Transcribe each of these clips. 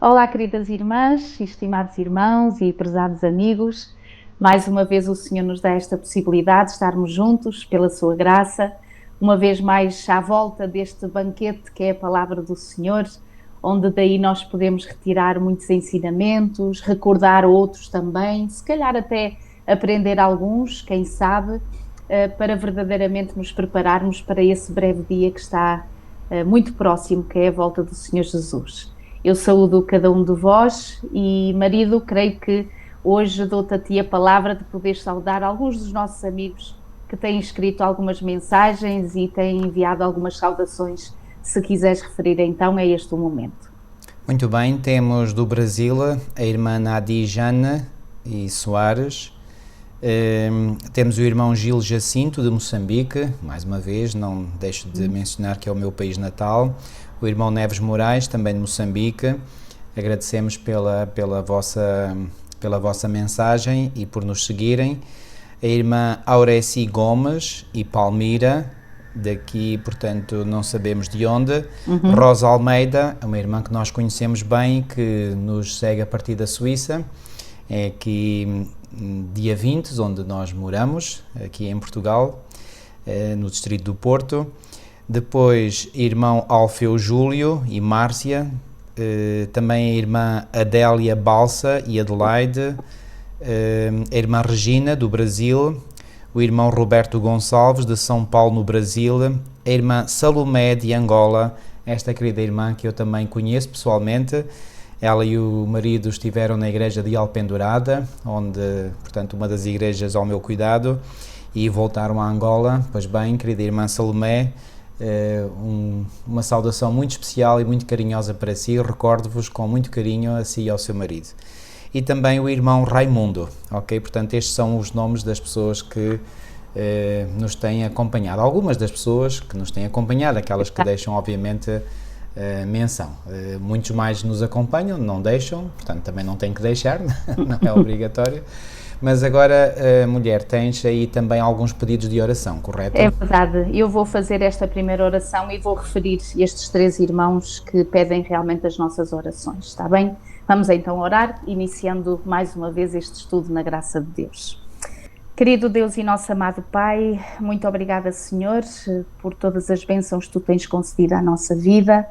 Olá, queridas irmãs, estimados irmãos e prezados amigos. Mais uma vez o Senhor nos dá esta possibilidade de estarmos juntos pela sua graça, uma vez mais à volta deste banquete que é a palavra do Senhor, onde daí nós podemos retirar muitos ensinamentos, recordar outros também, se calhar até aprender alguns, quem sabe, para verdadeiramente nos prepararmos para esse breve dia que está muito próximo, que é a volta do Senhor Jesus. Eu saúdo cada um de vós e, marido, creio que hoje dou-te a ti a palavra de poder saudar alguns dos nossos amigos que têm escrito algumas mensagens e têm enviado algumas saudações. Se quiseres referir, então, é este o momento. Muito bem, temos do Brasil a irmã Nadi Jana e Soares. Temos o irmão Gil Jacinto, de Moçambique, mais uma vez, não deixo de mencionar que é o meu país natal. O irmão Neves Moraes, também de Moçambique. Agradecemos pela vossa mensagem e por nos seguirem. A irmã Aureci Gomes e Palmira, daqui, portanto, não sabemos de onde. Rosa Almeida, uma irmã que nós conhecemos bem, que nos segue a partir da Suíça. É aqui dia 20, onde nós moramos, aqui em Portugal, no distrito do Porto. Depois, irmão Alfeu Júlio e Márcia, também a irmã Adélia Balsa e Adelaide, a irmã Regina, do Brasil, o irmão Roberto Gonçalves, de São Paulo, no Brasil, a irmã Salomé, de Angola, esta querida irmã que eu também conheço pessoalmente. Ela e o marido estiveram na igreja de Alpendurada, onde, portanto, uma das igrejas ao meu cuidado, e voltaram a Angola. Pois bem, querida irmã Salomé, uma saudação muito especial e muito carinhosa para si. Recordo-vos com muito carinho a si e ao seu marido. E também o irmão Raimundo, ok? Portanto, estes são os nomes das pessoas que nos têm acompanhado. Algumas das pessoas que nos têm acompanhado, aquelas que deixam, obviamente, menção. Muitos mais nos acompanham, não deixam, portanto também não têm que deixar, não é obrigatório. Mas agora, mulher, tens aí também alguns pedidos de oração, correto? É verdade, eu vou fazer esta primeira oração e vou referir estes 3 irmãos que pedem realmente as nossas orações, está bem? Vamos então orar, iniciando mais uma vez este estudo na graça de Deus. Querido Deus e nosso amado Pai, muito obrigada, Senhor, por todas as bênçãos que Tu tens concedido à nossa vida,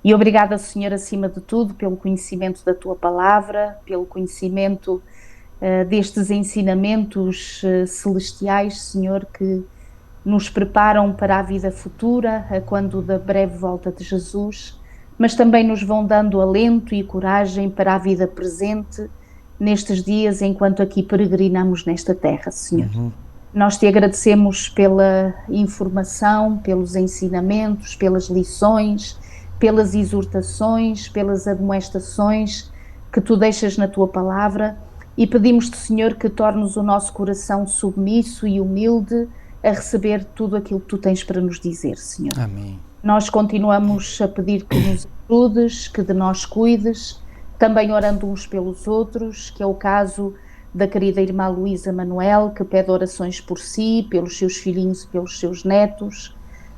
e obrigada, Senhor, acima de tudo, pelo conhecimento da Tua palavra, pelo conhecimento destes ensinamentos celestiais, Senhor, que nos preparam para a vida futura, a quando da breve volta de Jesus, mas também nos vão dando alento e coragem para a vida presente, nestes dias enquanto aqui peregrinamos nesta terra, Senhor. Nós Te agradecemos pela informação, pelos ensinamentos, pelas lições, pelas exortações, pelas admoestações que Tu deixas na Tua palavra, e pedimos-Te, Senhor, que tornes o nosso coração submisso e humilde a receber tudo aquilo que Tu tens para nos dizer, Senhor. Amém. Nós continuamos a pedir que nos ajudes, que de nós cuides, também orando uns pelos outros, que é o caso da querida irmã Luísa Manuel, que pede orações por si, pelos seus filhinhos e pelos seus netos.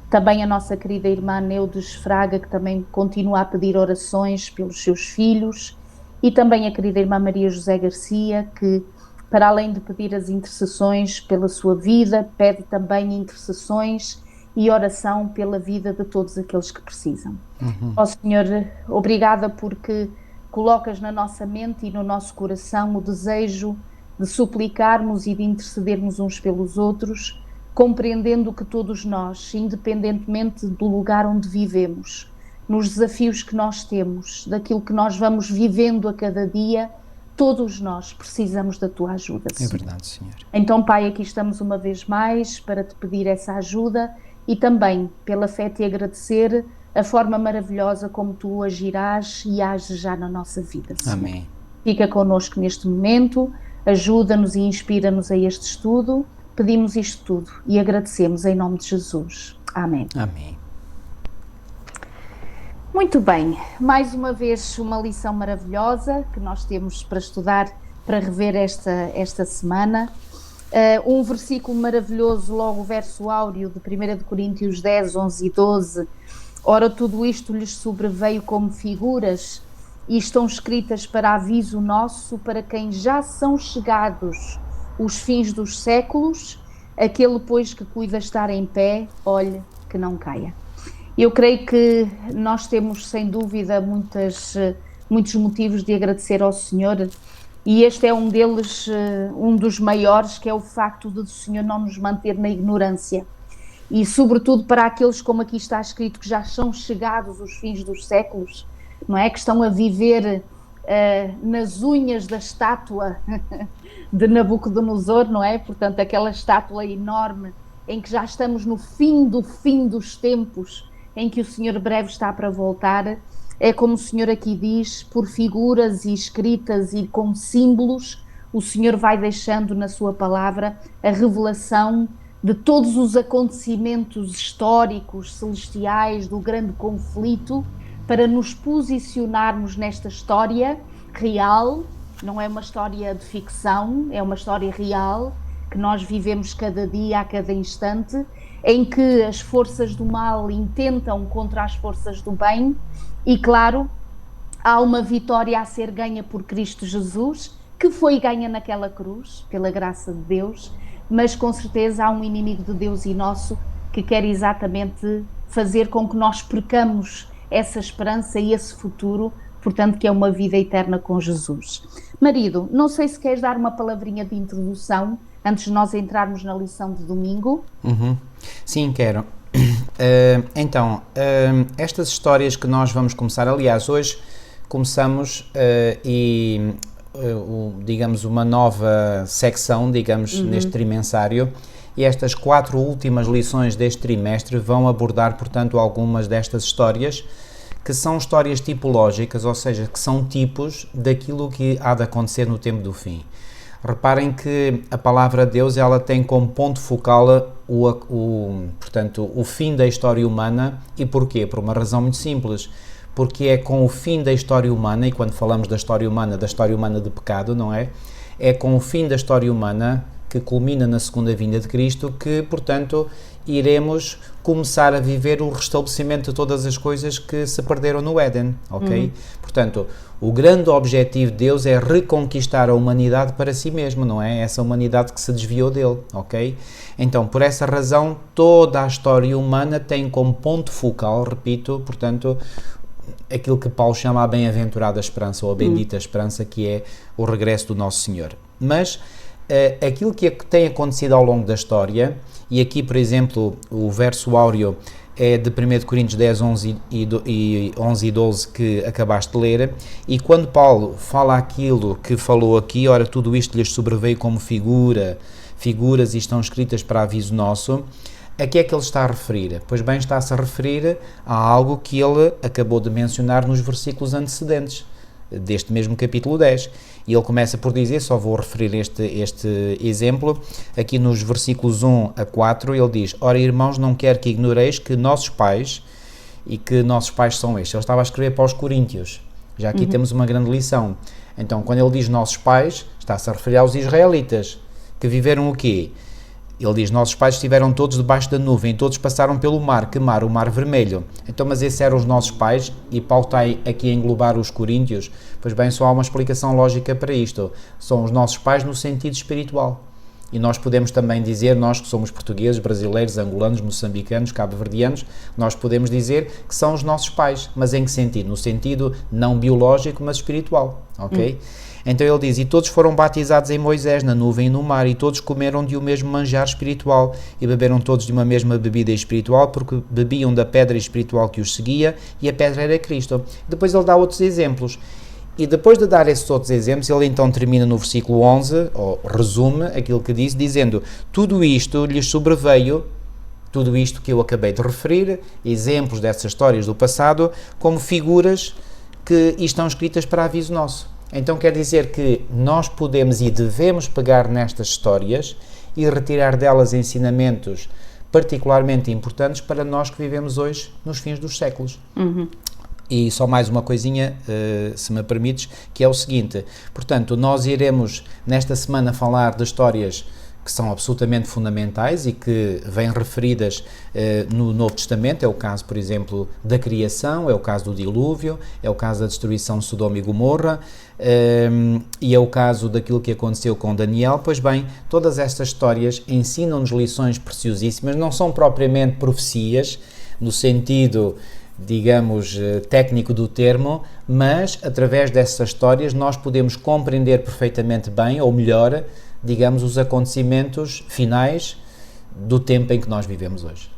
Também a nossa querida irmã Neudes Fraga, que também continua a pedir orações pelos seus filhos. E também a querida irmã Maria José Garcia, que, para além de pedir as intercessões pela sua vida, pede também intercessões e oração pela vida de todos aqueles que precisam. Ó Senhor, obrigada porque colocas na nossa mente e no nosso coração o desejo de suplicarmos e de intercedermos uns pelos outros, compreendendo que todos nós, independentemente do lugar onde vivemos, nos desafios que nós temos, daquilo que nós vamos vivendo a cada dia, todos nós precisamos da Tua ajuda, Senhor. É verdade, Senhor. Então, Pai, aqui estamos uma vez mais para Te pedir essa ajuda e também, pela fé, Te agradecer a forma maravilhosa como Tu agirás e ages já na nossa vida, Senhor. Amém. Fica connosco neste momento, ajuda-nos e inspira-nos a este estudo. Pedimos isto tudo e agradecemos em nome de Jesus. Amém. Amém. Muito bem, mais uma vez uma lição maravilhosa que nós temos para estudar, para rever esta semana. Um versículo maravilhoso, logo o verso áureo de 1 de Coríntios 10, 11 e 12. Ora, tudo isto lhes sobreveio como figuras e estão escritas para aviso nosso, para quem já são chegados os fins dos séculos, aquele, pois, que cuida estar em pé, olhe que não caia. Eu creio que nós temos, sem dúvida, muitos motivos de agradecer ao Senhor, e este é um deles, um dos maiores, que é o facto de o Senhor não nos manter na ignorância. E, sobretudo, para aqueles, como aqui está escrito, que já são chegados os fins dos séculos, não é? Que estão a viver nas unhas da estátua de Nabucodonosor, não é? Portanto, aquela estátua enorme em que já estamos no fim dos tempos, em que o Senhor breve está para voltar. É como o Senhor aqui diz, por figuras e escritas e com símbolos, o Senhor vai deixando na sua palavra a revelação de todos os acontecimentos históricos, celestiais, do grande conflito, para nos posicionarmos nesta história real. Não é uma história de ficção, é uma história real, que nós vivemos cada dia, a cada instante, em que as forças do mal intentam contra as forças do bem, e claro, há uma vitória a ser ganha por Cristo Jesus, que foi ganha naquela cruz, pela graça de Deus, mas com certeza há um inimigo de Deus e nosso que quer exatamente fazer com que nós percamos essa esperança e esse futuro, portanto, que é uma vida eterna com Jesus. Marido, não sei se queres dar uma palavrinha de introdução antes de nós entrarmos na lição de domingo. Sim, quero. Estas histórias que nós vamos começar, aliás, hoje começamos digamos, uma nova secção, digamos, neste trimensário, e estas 4 últimas lições deste trimestre vão abordar, portanto, algumas destas histórias, que são histórias tipológicas, ou seja, que são tipos daquilo que há de acontecer no tempo do fim. Reparem que a palavra de Deus, ela tem como ponto focal portanto, o fim da história humana. E porquê? Por uma razão muito simples. Porque é com o fim da história humana, e quando falamos da história humana de pecado, não é? É com o fim da história humana, que culmina na segunda vinda de Cristo, que, portanto, iremos começar a viver o restabelecimento de todas as coisas que se perderam no Éden, ok? Portanto, o grande objetivo de Deus é reconquistar a humanidade para si mesmo, não é? Essa humanidade que se desviou dele, ok? Então, por essa razão, toda a história humana tem como ponto focal, repito, portanto, aquilo que Paulo chama a bem-aventurada esperança, ou a bendita esperança, que é o regresso do Nosso Senhor. Mas aquilo que tem acontecido ao longo da história, e aqui, por exemplo, o verso áureo é de 1 Coríntios 10, 11 e 12 que acabaste de ler, e quando Paulo fala aquilo que falou aqui, ora, tudo isto lhes sobreveio como figuras e estão escritas para aviso nosso. A que é que ele está a referir? Pois bem, está-se a referir a algo que ele acabou de mencionar nos versículos antecedentes deste mesmo capítulo 10. E ele começa por dizer, só vou referir este exemplo, aqui nos versículos 1 a 4, ele diz: ora, irmãos, não quero que ignoreis que nossos pais, e que nossos pais são estes. Ele estava a escrever para os Coríntios. Já aqui temos uma grande lição. Então, quando ele diz nossos pais, está-se a referir aos israelitas, que viveram o quê? Ele diz, nossos pais estiveram todos debaixo da nuvem, todos passaram pelo mar. Que mar? O mar vermelho. Então, mas esses eram os nossos pais, e Paulo está aqui a englobar os coríntios. Pois bem, só há uma explicação lógica para isto. São os nossos pais no sentido espiritual. E nós podemos também dizer, nós que somos portugueses, brasileiros, angolanos, moçambicanos, cabo-verdianos, nós podemos dizer que são os nossos pais. Mas em que sentido? No sentido não biológico, mas espiritual, ok? Então ele diz, e todos foram batizados em Moisés, na nuvem e no mar, e todos comeram de um mesmo manjar espiritual, e beberam todos de uma mesma bebida espiritual, porque bebiam da pedra espiritual que os seguia, e a pedra era Cristo. Depois ele dá outros exemplos. E depois de dar esses outros exemplos, ele então termina no versículo 11, ou resume aquilo que diz, dizendo, tudo isto lhes sobreveio, tudo isto que eu acabei de referir, exemplos dessas histórias do passado, como figuras que estão escritas para aviso nosso. Então quer dizer que nós podemos e devemos pegar nestas histórias e retirar delas ensinamentos particularmente importantes para nós que vivemos hoje nos fins dos séculos. E só mais uma coisinha, se me permites, que é o seguinte, portanto, nós iremos nesta semana falar de histórias que são absolutamente fundamentais e que vêm referidas no Novo Testamento. É o caso, por exemplo, da criação, é o caso do dilúvio, é o caso da destruição de Sodoma e Gomorra, e é o caso daquilo que aconteceu com Daniel. Pois bem, todas estas histórias ensinam-nos lições preciosíssimas, não são propriamente profecias, no sentido, digamos, técnico do termo, mas através dessas histórias nós podemos compreender perfeitamente bem, ou melhor, digamos, os acontecimentos finais do tempo em que nós vivemos hoje.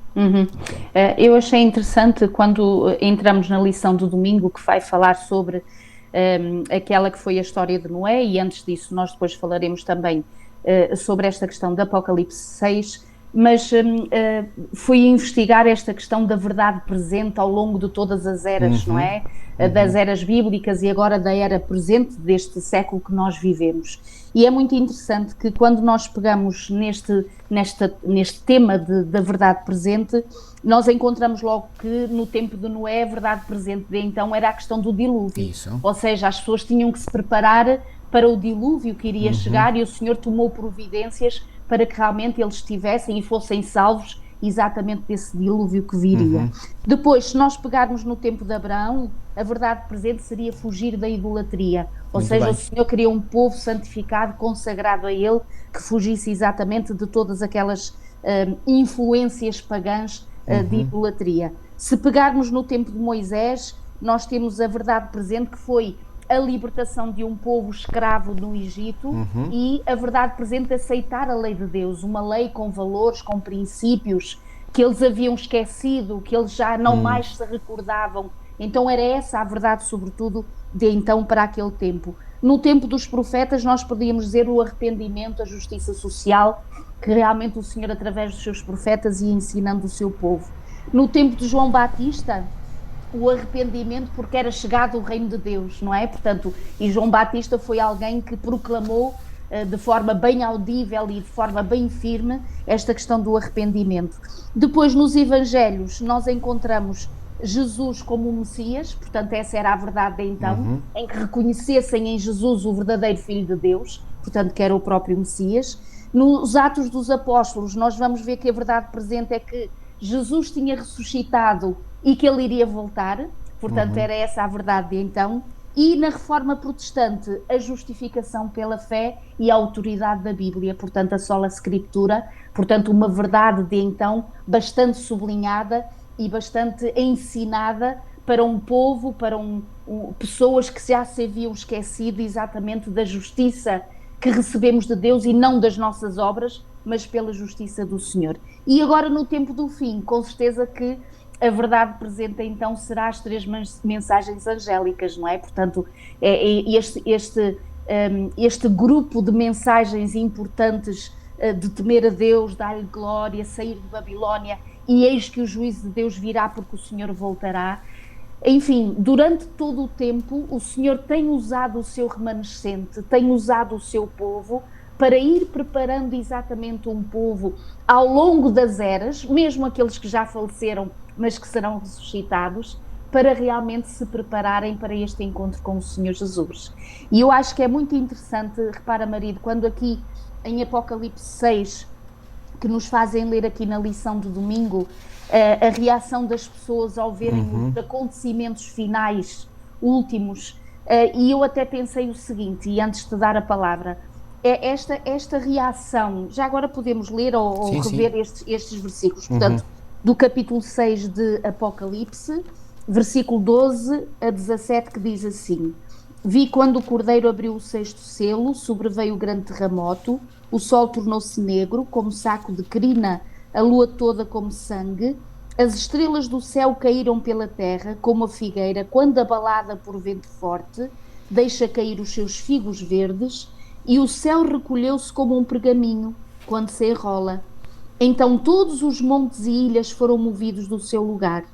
Eu achei interessante quando entramos na lição do domingo, que vai falar sobre aquela que foi a história de Noé, e antes disso nós depois falaremos também sobre esta questão de Apocalipse 6, mas fui investigar esta questão da verdade presente ao longo de todas as eras, não é? Das eras bíblicas e agora da era presente deste século que nós vivemos. E é muito interessante que quando nós pegamos neste tema da verdade presente, nós encontramos logo que no tempo de Noé a verdade presente de então era a questão do dilúvio. Isso. Ou seja, as pessoas tinham que se preparar para o dilúvio que iria chegar, e o Senhor tomou providências para que realmente eles estivessem e fossem salvos exatamente desse dilúvio que viria. Depois, se nós pegarmos no tempo de Abraão, a verdade presente seria fugir da idolatria. Ou seja, o Senhor queria um povo santificado, consagrado a Ele, que fugisse exatamente de todas aquelas influências pagãs de idolatria. Se pegarmos no tempo de Moisés, nós temos a verdade presente, que foi a libertação de um povo escravo no Egito, e a verdade presente de aceitar a lei de Deus, uma lei com valores, com princípios que eles haviam esquecido, que eles já não mais se recordavam. Então era essa a verdade, sobretudo, de então para aquele tempo. No tempo dos profetas nós podíamos dizer o arrependimento, a justiça social, que realmente o Senhor, através dos seus profetas, ia ensinando o seu povo. No tempo de João Batista, o arrependimento porque era chegado o reino de Deus, não é? Portanto, e João Batista foi alguém que proclamou de forma bem audível e de forma bem firme esta questão do arrependimento. Depois, nos Evangelhos, nós encontramos Jesus como o Messias, portanto essa era a verdade de então, em que reconhecessem em Jesus o verdadeiro Filho de Deus, portanto que era o próprio Messias. Nos Atos dos Apóstolos nós vamos ver que a verdade presente é que Jesus tinha ressuscitado e que ele iria voltar, portanto era essa a verdade de então. E na Reforma Protestante, a justificação pela fé e a autoridade da Bíblia, portanto a sola Scriptura, portanto uma verdade de então bastante sublinhada e bastante ensinada para um povo, para pessoas que já se haviam esquecido exatamente da justiça que recebemos de Deus e não das nossas obras, mas pela justiça do Senhor. E agora no tempo do fim, com certeza que a verdade presente então será as 3 mensagens angélicas, não é? Portanto, este grupo de mensagens importantes de temer a Deus, dar-lhe glória, sair de Babilónia, e eis que o juízo de Deus virá porque o Senhor voltará. Enfim, durante todo o tempo o Senhor tem usado o seu remanescente, tem usado o seu povo para ir preparando exatamente um povo ao longo das eras, mesmo aqueles que já faleceram, mas que serão ressuscitados, para realmente se prepararem para este encontro com o Senhor Jesus. E eu acho que é muito interessante, repara, marido, quando aqui em Apocalipse 6, que nos fazem ler aqui na lição de domingo, a reação das pessoas ao verem os acontecimentos finais, últimos, e eu até pensei o seguinte, e antes de dar a palavra, esta reação, já agora podemos ler ou rever estes versículos, portanto, do capítulo 6 de Apocalipse, versículo 12 a 17, que diz assim: Vi quando o Cordeiro abriu o 6º selo, sobreveio o grande terremoto, o sol tornou-se negro, como saco de crina, a lua toda como sangue, as estrelas do céu caíram pela terra, como a figueira, quando abalada por vento forte, deixa cair os seus figos verdes, e o céu recolheu-se como um pergaminho, quando se enrola. Então todos os montes e ilhas foram movidos do seu lugar.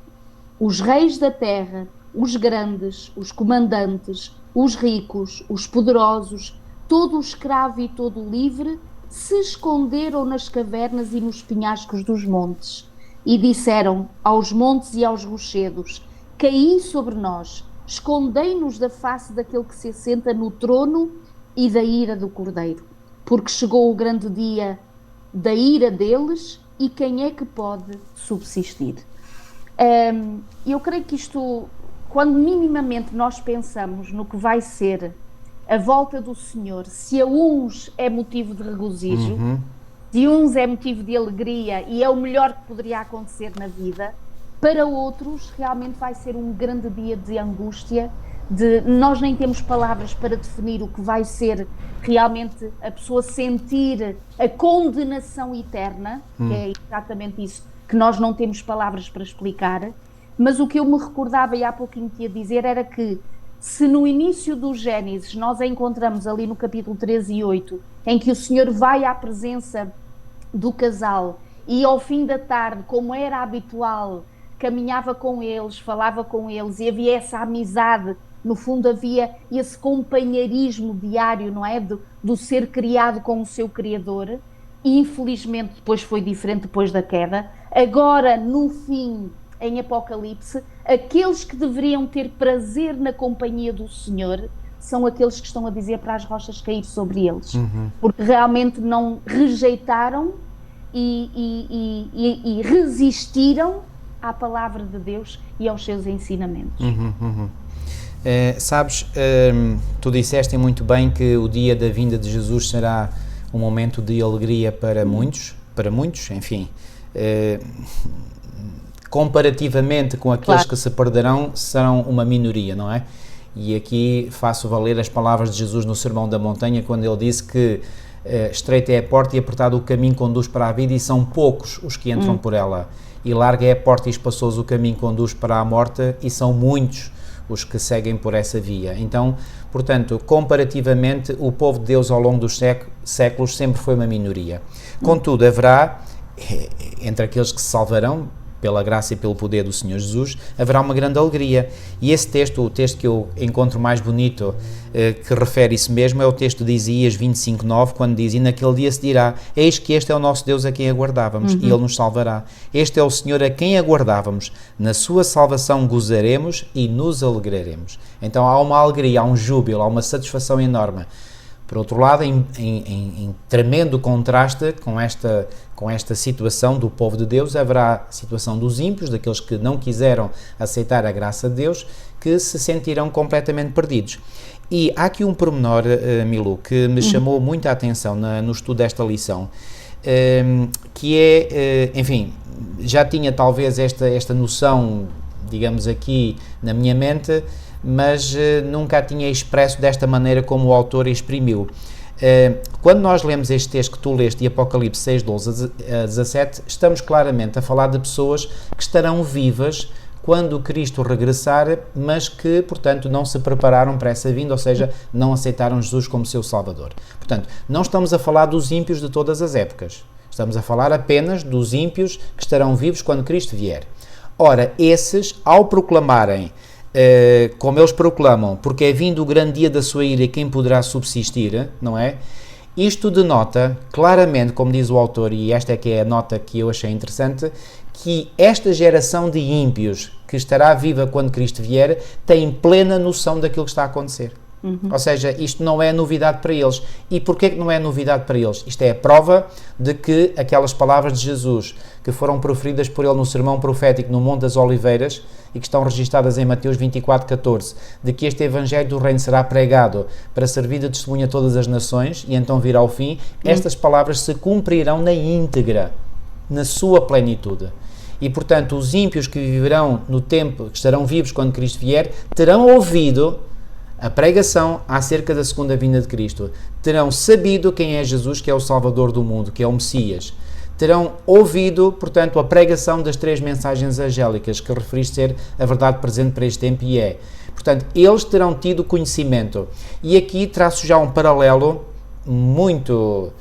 Os reis da terra, os grandes, os comandantes, os ricos, os poderosos, todo o escravo e todo o livre, se esconderam nas cavernas e nos penhascos dos montes, e disseram aos montes e aos rochedos: Caí sobre nós, escondei-nos da face daquele que se assenta no trono e da ira do Cordeiro, porque chegou o grande dia da ira deles e quem é que pode subsistir. Eu creio que isto, quando minimamente nós pensamos no que vai ser a volta do Senhor, se a uns é motivo de regozijo, se uns é motivo de alegria e é o melhor que poderia acontecer na vida, para outros realmente vai ser um grande dia de angústia, nós nem temos palavras para definir o que vai ser realmente a pessoa sentir a condenação eterna, que é exatamente isso, que nós não temos palavras para explicar, mas o que eu me recordava e há pouquinho te ia dizer era que se no início do Gênesis nós a encontramos ali no capítulo 13 e 8, em que o Senhor vai à presença do casal e ao fim da tarde, como era habitual, caminhava com eles, falava com eles e havia essa amizade, no fundo havia esse companheirismo diário, não é? Do ser criado com o seu Criador, e infelizmente depois foi diferente depois da queda. Agora, no fim, em Apocalipse, aqueles que deveriam ter prazer na companhia do Senhor são aqueles que estão a dizer para as rochas cair sobre eles, porque realmente não rejeitaram e resistiram à palavra de Deus e aos seus ensinamentos. Sabes, tu disseste muito bem que o dia da vinda de Jesus será um momento de alegria para muitos, enfim, comparativamente com aqueles que se perderão, serão uma minoria, não é? E aqui faço valer as palavras de Jesus no Sermão da Montanha, quando ele disse que estreita é a porta e apertado o caminho conduz para a vida e são poucos os que entram por ela, e larga é a porta e espaçoso o caminho conduz para a morte e são muitos os que seguem por essa via. Então, portanto, comparativamente, o povo de Deus ao longo dos séculos sempre foi uma minoria. Contudo, haverá, entre aqueles que se salvarão, pela graça e pelo poder do Senhor Jesus, haverá uma grande alegria. E esse texto, o texto que eu encontro mais bonito, que refere isso mesmo, é o texto de Isaías 25:9, quando diz: e naquele dia se dirá, eis que este é o nosso Deus a quem aguardávamos, e Ele nos salvará. Este é o Senhor a quem aguardávamos, na sua salvação gozaremos e nos alegraremos. Então há uma alegria, há um júbilo, há uma satisfação enorme. Por outro lado, em tremendo contraste com esta situação do povo de Deus, haverá a situação dos ímpios, daqueles que não quiseram aceitar a graça de Deus, que se sentirão completamente perdidos. E há aqui um pormenor, Milu, que me chamou muita atenção no estudo desta lição, que é, enfim, já tinha talvez esta noção, digamos aqui, na minha mente, mas nunca a tinha expresso desta maneira como o autor exprimiu. Quando nós lemos este texto que tu leste, de Apocalipse 6, 12 a 17, estamos claramente a falar de pessoas que estarão vivas quando Cristo regressar, mas que, portanto, não se prepararam para essa vinda, ou seja, não aceitaram Jesus como seu Salvador. Portanto, não estamos a falar dos ímpios de todas as épocas, estamos a falar apenas dos ímpios que estarão vivos quando Cristo vier. Ora, esses, ao proclamarem, como eles proclamam, porque é vindo o grande dia da sua ira, quem poderá subsistir, não é? Isto denota claramente, como diz o autor, e esta é que é a nota que eu achei interessante, que esta geração de ímpios que estará viva quando Cristo vier tem plena noção daquilo que está a acontecer. Ou seja, isto não é novidade para eles. E porquê que não é novidade para eles? Isto é a prova de que aquelas palavras de Jesus que foram proferidas por ele no sermão profético no Monte das Oliveiras e que estão registadas em Mateus 24:14, de que este Evangelho do Reino será pregado para servir de testemunha a todas as nações e então virá ao fim, estas palavras se cumprirão na íntegra, na sua plenitude. E, portanto, os ímpios que viverão no tempo, que estarão vivos quando Cristo vier, terão ouvido a pregação acerca da segunda vinda de Cristo, terão sabido quem é Jesus, que é o Salvador do mundo, que é o Messias, terão ouvido, portanto, a pregação das 3 mensagens angélicas que referiste ser a verdade presente para este tempo e é. Portanto, eles terão tido conhecimento. E aqui traço já um paralelo muito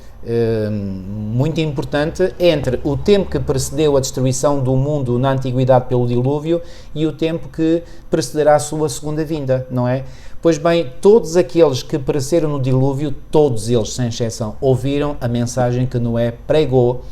importante entre o tempo que precedeu a destruição do mundo na antiguidade pelo dilúvio e o tempo que precederá a sua segunda vinda, não é? Pois bem, todos aqueles que pereceram no dilúvio, todos eles, sem exceção, ouviram a mensagem que Noé pregou,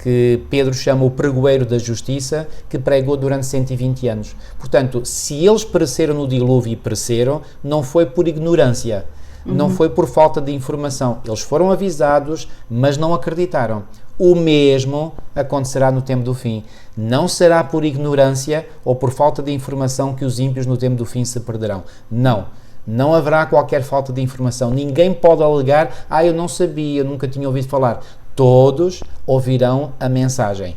que Pedro chama o pregoeiro da justiça, que pregou durante 120 anos. Portanto, se eles pereceram no dilúvio e pereceram, não foi por ignorância, não foi por falta de informação. Eles foram avisados, mas não acreditaram. o mesmo acontecerá no tempo do fim. Não será por ignorância ou por falta de informação que os ímpios no tempo do fim se perderão. Não. Não haverá qualquer falta de informação. Ninguém pode alegar, eu não sabia, nunca tinha ouvido falar. Todos ouvirão a mensagem.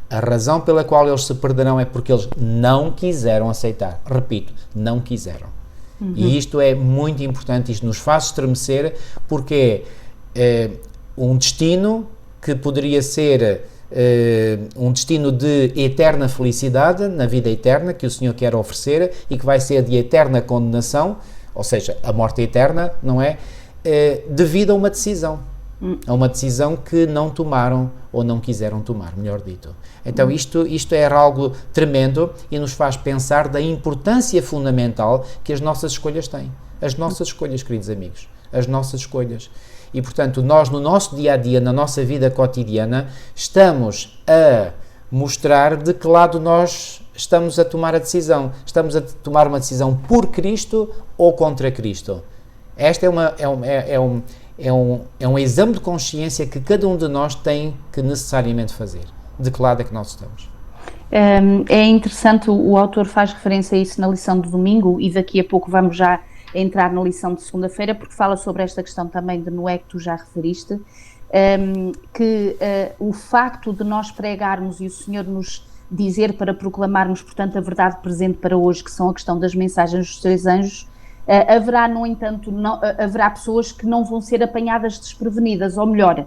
A razão pela qual eles se perderão é porque eles não quiseram aceitar. Repito, não quiseram. E isto é muito importante, isto nos faz estremecer, porque é um destino que poderia ser um destino de eterna felicidade, na vida eterna, que o Senhor quer oferecer, e que vai ser de eterna condenação, ou seja, a morte eterna, não é? Devido a uma decisão. A uma decisão que não tomaram ou não quiseram tomar, melhor dito. Então isto é algo tremendo e nos faz pensar da importância fundamental que as nossas escolhas têm. As nossas escolhas, queridos amigos, as nossas escolhas. E, portanto, nós no nosso dia-a-dia, na nossa vida cotidiana, estamos a mostrar de que lado nós estamos a tomar a decisão. Estamos a tomar uma decisão por Cristo ou contra Cristo. Esta é um exame de consciência que cada um de nós tem que necessariamente fazer. De que lado é que nós estamos? É interessante, o autor faz referência a isso na lição de domingo e daqui a pouco vamos já entrar na lição de segunda-feira, porque fala sobre esta questão também de Noé que tu já referiste, que o facto de nós pregarmos e o Senhor nos dizer para proclamarmos, portanto, a verdade presente para hoje, que são a questão das mensagens dos 3 anjos, haverá, no entanto, haverá pessoas que não vão ser apanhadas desprevenidas, ou melhor,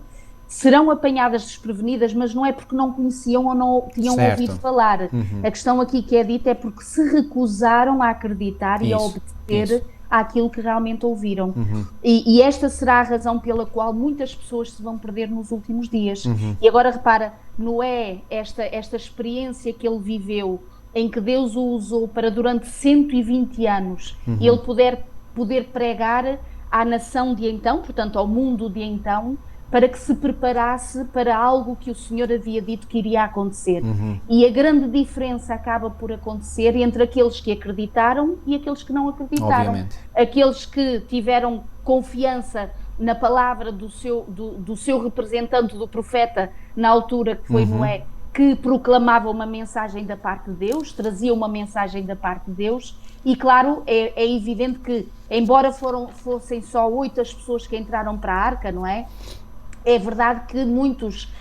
serão apanhadas desprevenidas, mas não é porque não conheciam ou não tinham ouvido falar. A questão aqui que é dita é porque se recusaram a acreditar e a obedecer àquilo que realmente ouviram. E esta será a razão pela qual muitas pessoas se vão perder nos últimos dias. E agora repara, Noé, esta experiência que ele viveu, em que Deus o usou para durante 120 anos ele poder pregar à nação de então, portanto ao mundo de então, para que se preparasse para algo que o Senhor havia dito que iria acontecer. E a grande diferença acaba por acontecer entre aqueles que acreditaram e aqueles que não acreditaram. Obviamente. Aqueles que tiveram confiança na palavra do seu representante, do profeta, na altura que foi Noé, que proclamava uma mensagem da parte de Deus, trazia uma mensagem da parte de Deus, e claro, é evidente que, embora fossem só 8 as pessoas que entraram para a arca, não é? É verdade que muitos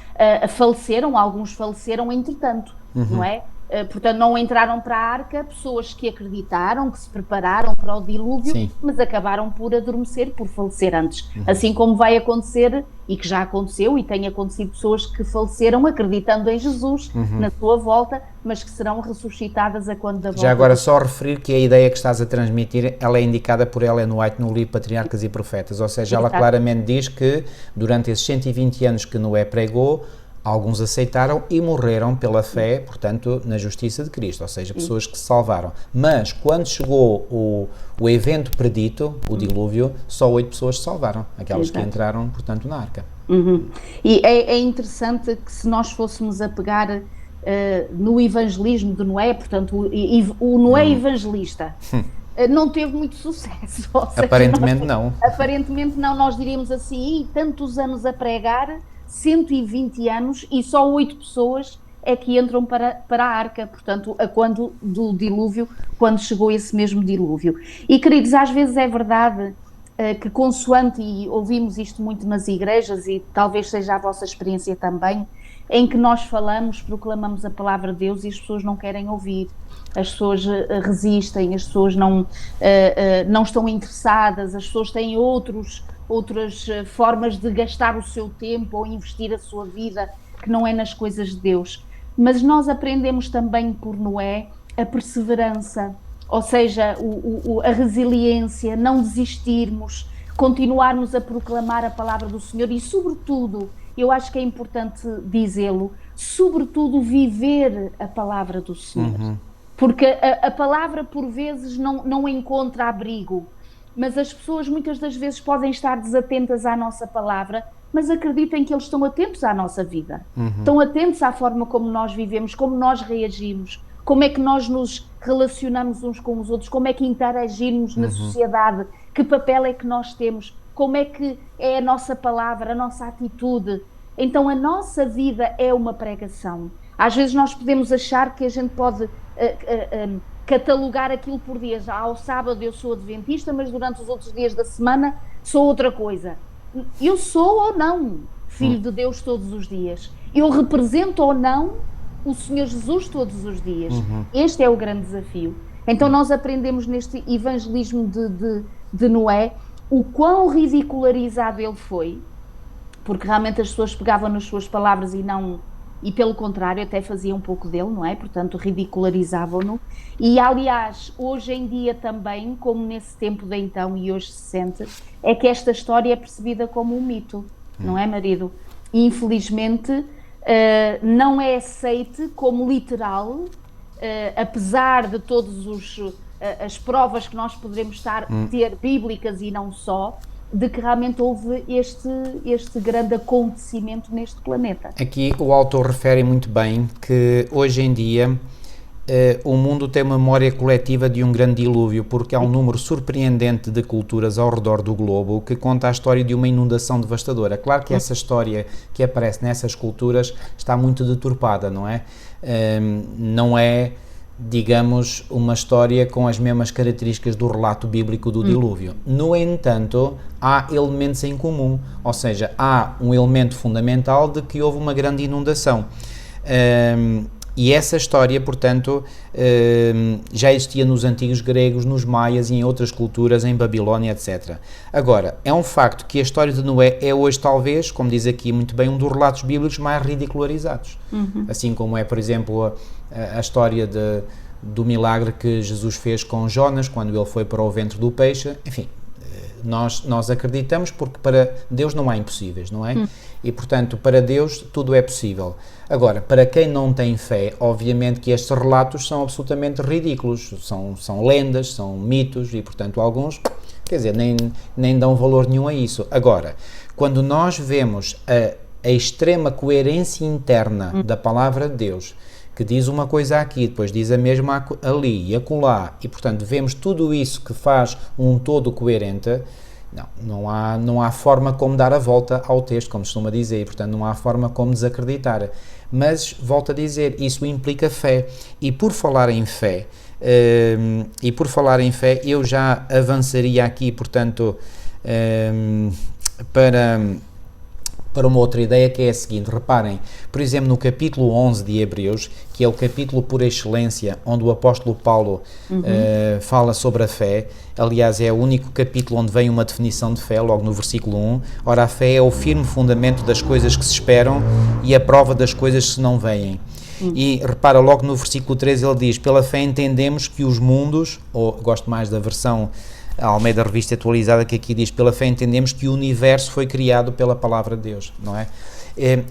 faleceram, alguns faleceram entretanto, não é? Portanto, não entraram para a arca pessoas que acreditaram, que se prepararam para o dilúvio, mas acabaram por adormecer, por falecer antes. Assim como vai acontecer, e que já aconteceu, e tem acontecido pessoas que faleceram acreditando em Jesus, na sua volta, mas que serão ressuscitadas a quando da volta. Já agora só referir que a ideia que estás a transmitir, ela é indicada por Ellen White no livro Patriarcas e Profetas, ou seja, ela claramente diz que durante esses 120 anos que Noé pregou, alguns aceitaram e morreram pela fé, portanto, na justiça de Cristo, ou seja, pessoas que se salvaram. Mas, quando chegou o evento predito, o dilúvio, só 8 pessoas se salvaram, aquelas que entraram, portanto, na arca. E é interessante que se nós fôssemos a pegar no evangelismo de Noé, portanto, o Noé evangelista, não teve muito sucesso. Ou seja, aparentemente não. Aparentemente não, nós diríamos assim, tantos anos a pregar, 120 anos e só 8 pessoas é que entram para a arca, portanto, do dilúvio, quando chegou esse mesmo dilúvio. E, queridos, às vezes é verdade que consoante, e ouvimos isto muito nas igrejas, e talvez seja a vossa experiência também, em que nós falamos, proclamamos a palavra de Deus e as pessoas não querem ouvir, as pessoas resistem, as pessoas não estão interessadas, as pessoas têm outras formas de gastar o seu tempo ou investir a sua vida, que não é nas coisas de Deus. Mas nós aprendemos também por Noé a perseverança, ou seja, a resiliência, não desistirmos, continuarmos a proclamar a palavra do Senhor e, sobretudo, eu acho que é importante dizê-lo, sobretudo viver a palavra do Senhor. Porque a palavra, por vezes, não encontra abrigo, mas as pessoas muitas das vezes podem estar desatentas à nossa palavra, mas acreditem que eles estão atentos à nossa vida. Estão atentos à forma como nós vivemos, como nós reagimos, como é que nós nos relacionamos uns com os outros, como é que interagimos na sociedade, que papel é que nós temos, como é que é a nossa palavra, a nossa atitude. Então a nossa vida é uma pregação. Às vezes nós podemos achar que a gente pode catalogar aquilo por dias. Ao sábado eu sou adventista, mas durante os outros dias da semana sou outra coisa. Eu sou ou não filho de Deus todos os dias? Eu represento ou não o Senhor Jesus todos os dias? Este é o grande desafio. Então nós aprendemos neste evangelismo de Noé o quão ridicularizado ele foi, porque realmente as pessoas pegavam nas suas palavras e pelo contrário até faziam um pouco dele, não é? Portanto ridicularizavam-no. E aliás, hoje em dia também, como nesse tempo de então e hoje se sente, é que esta história é percebida como um mito, não é, marido? E infelizmente não é aceite como literal, apesar de todas as provas que nós poderemos ter bíblicas e não só, de que realmente houve este grande acontecimento neste planeta. Aqui o autor refere muito bem que hoje em dia o mundo tem uma memória coletiva de um grande dilúvio, porque há um número surpreendente de culturas ao redor do globo que conta a história de uma inundação devastadora. Claro que essa história que aparece nessas culturas está muito deturpada, não é? Não é, digamos, uma história com as mesmas características do relato bíblico do dilúvio. No entanto, há elementos em comum, ou seja, há um elemento fundamental de que houve uma grande inundação. E essa história, portanto, já existia nos antigos gregos, nos maias e em outras culturas, em Babilónia, etc. Agora, é um facto que a história de Noé é hoje, talvez, como diz aqui muito bem, um dos relatos bíblicos mais ridicularizados. Assim como é, por exemplo, a história do milagre que Jesus fez com Jonas, quando ele foi para o ventre do peixe. Enfim, nós acreditamos porque para Deus não há impossíveis, não é? E, portanto, para Deus tudo é possível. Agora, para quem não tem fé, obviamente que estes relatos são absolutamente ridículos, são lendas, são mitos e, portanto, alguns, quer dizer, nem dão valor nenhum a isso. Agora, quando nós vemos a extrema coerência interna da palavra de Deus, que diz uma coisa aqui, depois diz a mesma ali e acolá, e, portanto, vemos tudo isso que faz um todo coerente, não há forma como dar a volta ao texto, como se costuma dizer, e, portanto, não há forma como desacreditar. Mas, volto a dizer, isso implica fé. E por falar em fé, eu já avançaria aqui, portanto, para uma outra ideia, que é a seguinte. Reparem, por exemplo, no capítulo 11 de Hebreus, que é o capítulo por excelência, onde o apóstolo Paulo fala sobre a fé. Aliás, é o único capítulo onde vem uma definição de fé, logo no versículo 1. Ora, a fé é o firme fundamento das coisas que se esperam e a prova das coisas que se não veem. E repara, logo no versículo 3 ele diz: pela fé entendemos que os mundos, ou gosto mais da versão a Almeida Revista Atualizada, que aqui diz: pela fé entendemos que o universo foi criado pela palavra de Deus, não é?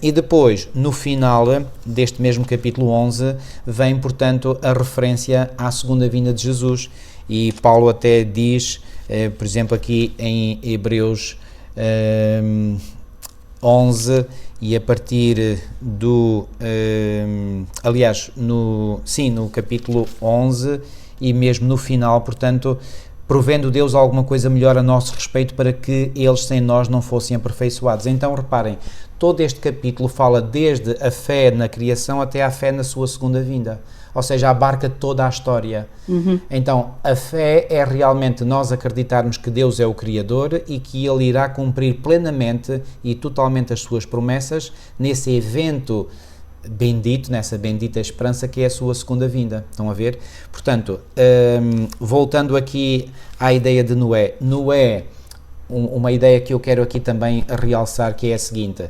E depois, no final deste mesmo capítulo 11, vem, portanto, a referência à segunda vinda de Jesus, e Paulo até diz, por exemplo, aqui em Hebreus 11, e a partir do, aliás, no capítulo 11, e mesmo no final, portanto, provendo Deus alguma coisa melhor a nosso respeito, para que eles sem nós não fossem aperfeiçoados. Então, reparem, todo este capítulo fala desde a fé na criação até à fé na sua segunda vinda, ou seja, abarca toda a história. Então, a fé é realmente nós acreditarmos que Deus é o Criador e que Ele irá cumprir plenamente e totalmente as suas promessas nesse evento bendito, nessa bendita esperança que é a sua segunda vinda. Estão a ver? Portanto, voltando aqui à ideia de Noé, uma ideia que eu quero aqui também realçar, que é a seguinte: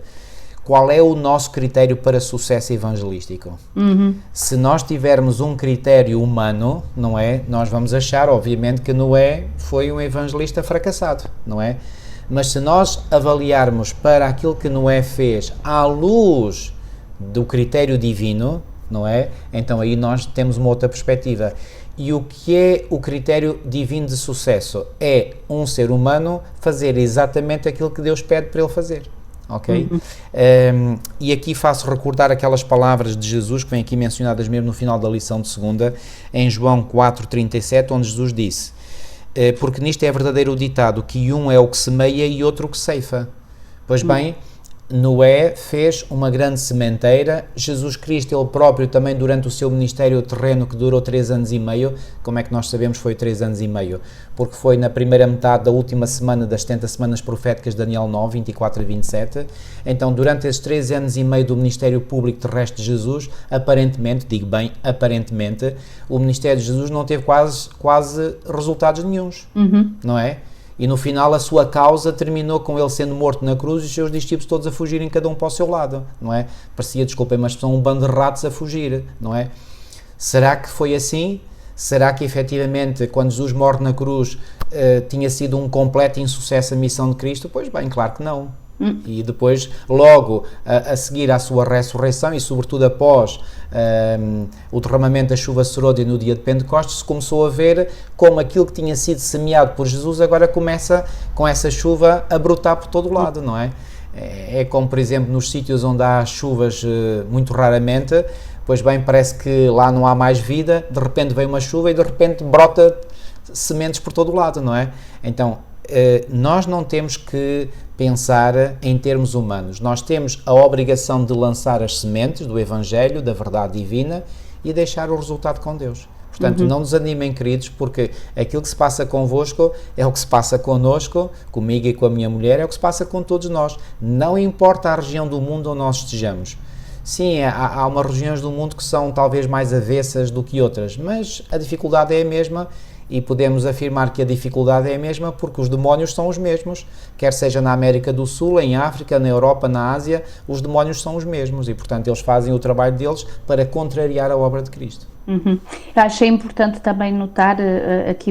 qual é o nosso critério para sucesso evangelístico? Se nós tivermos um critério humano, não é? Nós vamos achar, obviamente, que Noé foi um evangelista fracassado, não é? Mas se nós avaliarmos para aquilo que Noé fez à luz do critério divino, não é? Então aí nós temos uma outra perspectiva. E o que é o critério divino de sucesso? É um ser humano fazer exatamente aquilo que Deus pede para ele fazer. Ok? E aqui faço recordar aquelas palavras de Jesus que vêm aqui mencionadas mesmo no final da lição de segunda, em João 4,37, onde Jesus disse: porque nisto é verdadeiro o ditado, que um é o que semeia e outro o que ceifa. Pois bem, Noé fez uma grande sementeira. Jesus Cristo, ele próprio, também durante o seu ministério terreno, que durou 3 anos e meio, como é que nós sabemos foi 3 anos e meio? Porque foi na primeira metade da última semana das 70 semanas proféticas, Daniel 9, 24 a 27. Então, durante esses 3 anos e meio do ministério público terrestre de Jesus, aparentemente, digo bem, aparentemente, o ministério de Jesus não teve quase resultados nenhuns, não é? E no final a sua causa terminou com ele sendo morto na cruz e os seus discípulos todos a fugirem, cada um para o seu lado, não é? Parecia, desculpem, mas são um bando de ratos a fugir, não é? Será que foi assim? Será que efetivamente quando Jesus morre na cruz tinha sido um completo insucesso a missão de Cristo? Pois bem, claro que não. E depois, logo a seguir à sua ressurreição e sobretudo após o derramamento da chuva serôdia no dia de Pentecostes, se começou a ver como aquilo que tinha sido semeado por Jesus agora começa com essa chuva a brotar por todo o lado, não é? É como, por exemplo, nos sítios onde há chuvas muito raramente, pois bem, parece que lá não há mais vida, de repente vem uma chuva e de repente brota sementes por todo o lado, não é? Então, nós não temos que pensar em termos humanos, nós temos a obrigação de lançar as sementes do Evangelho, da verdade divina e deixar o resultado com Deus. Portanto, não desanimem, queridos, porque aquilo que se passa convosco é o que se passa connosco, comigo e com a minha mulher, é o que se passa com todos nós. Não importa a região do mundo onde nós estejamos. Sim, há umas regiões do mundo que são talvez mais avessas do que outras, mas a dificuldade é a mesma. E podemos afirmar que a dificuldade é a mesma porque os demónios são os mesmos, quer seja na América do Sul, em África, na Europa, na Ásia, os demónios são os mesmos e, portanto, eles fazem o trabalho deles para contrariar a obra de Cristo. Achei importante também notar aqui,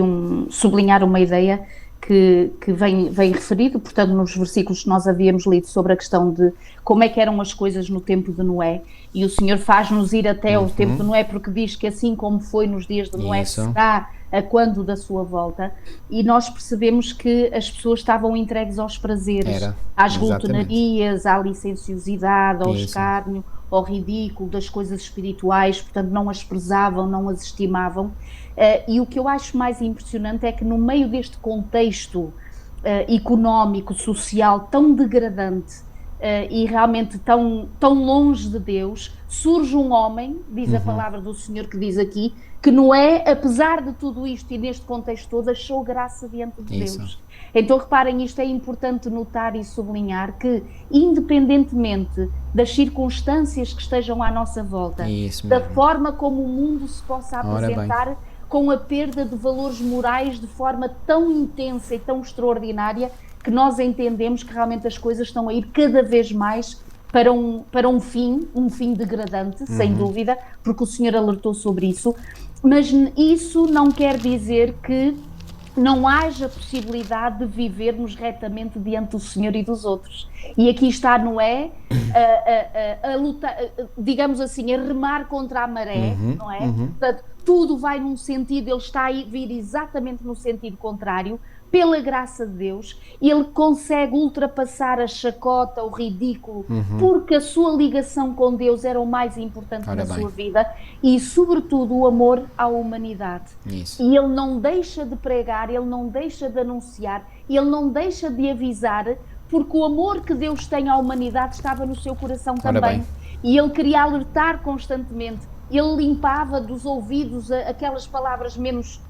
sublinhar uma ideia que vem referido, portanto, nos versículos que nós havíamos lido sobre a questão de como é que eram as coisas no tempo de Noé, e o Senhor faz-nos ir até o tempo de Noé, porque diz que assim como foi nos dias de Noé, será a quando da sua volta, e nós percebemos que as pessoas estavam entregues aos prazeres, às glutonarias, à licenciosidade, ao escárnio, ao ridículo das coisas espirituais, portanto não as prezavam, não as estimavam, e o que eu acho mais impressionante é que no meio deste contexto económico, social tão degradante e realmente tão longe de Deus, surge um homem, diz a palavra do Senhor que diz aqui, que Noé, apesar de tudo isto e neste contexto todo, achou graça diante de Deus. Então reparem, isto é importante notar e sublinhar que, independentemente das circunstâncias que estejam à nossa volta, da forma como o mundo se possa apresentar, com a perda de valores morais de forma tão intensa e tão extraordinária, que nós entendemos que realmente as coisas estão a ir cada vez mais para um fim degradante, sem dúvida, porque o Senhor alertou sobre isso, mas isso não quer dizer que não haja possibilidade de vivermos retamente diante do Senhor e dos outros. E aqui está Noé a lutar, digamos assim, a remar contra a maré, não é? Portanto, tudo vai num sentido, ele está a vir exatamente no sentido contrário, pela graça de Deus, ele consegue ultrapassar a chacota, o ridículo, porque a sua ligação com Deus era o mais importante na sua vida e, sobretudo, o amor à humanidade. E ele não deixa de pregar, ele não deixa de anunciar, ele não deixa de avisar, porque o amor que Deus tem à humanidade estava no seu coração também. E ele queria alertar constantemente, ele limpava dos ouvidos aquelas palavras menos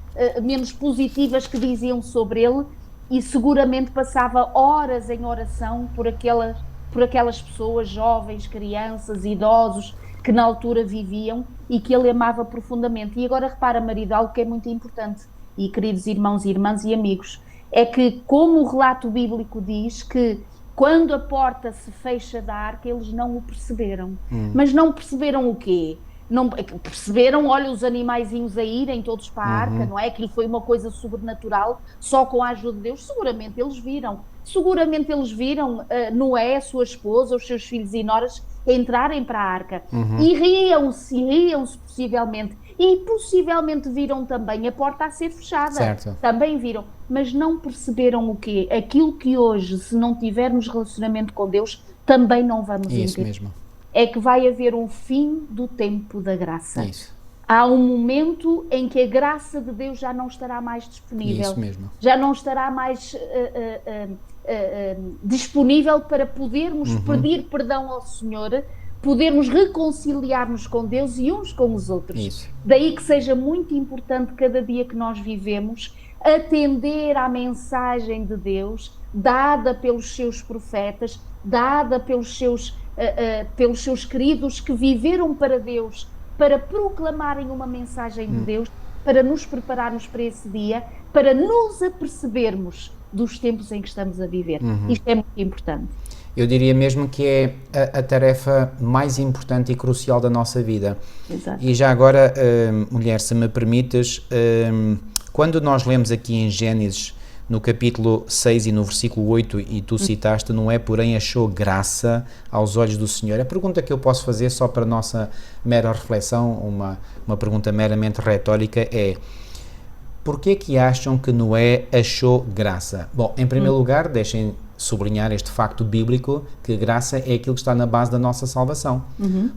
positivas que diziam sobre ele e seguramente passava horas em oração por aquelas pessoas, jovens, crianças, idosos, que na altura viviam e que ele amava profundamente. E agora repara, marido, algo que é muito importante, e queridos irmãos e irmãs e amigos, é que, como o relato bíblico diz, que quando a porta se fecha da arca, eles não o perceberam. Mas não perceberam o quê? Não perceberam, olha, os animaizinhos a irem todos para a arca, não é? Aquilo foi uma coisa sobrenatural, só com a ajuda de Deus. Seguramente eles viram Noé, a sua esposa, os seus filhos e noras entrarem para a arca e riam-se possivelmente, e possivelmente viram também a porta a ser fechada, também viram, mas não perceberam o quê? Aquilo que hoje, se não tivermos relacionamento com Deus, também não vamos entender. É que vai haver um fim do tempo da graça. Há um momento em que a graça de Deus já não estará mais disponível, já não estará mais disponível para podermos pedir perdão ao Senhor, podermos reconciliar-nos com Deus e uns com os outros. Isso. Daí que seja muito importante cada dia que nós vivemos atender à mensagem de Deus dada pelos seus profetas, dada pelos seus queridos que viveram para Deus, para proclamarem uma mensagem de Deus, para nos prepararmos para esse dia, para nos apercebermos dos tempos em que estamos a viver. Isto é muito importante. Eu diria mesmo que é a tarefa mais importante e crucial da nossa vida. Exato. E já agora, mulher, se me permites, quando nós lemos aqui em Gênesis, no capítulo 6 e no versículo 8, e tu citaste, não é, porém achou graça aos olhos do Senhor. A pergunta que eu posso fazer, só para a nossa mera reflexão, uma pergunta meramente retórica, é: porquê que acham que Noé achou graça? Bom, em primeiro lugar, deixem sublinhar este facto bíblico, que graça é aquilo que está na base da nossa salvação.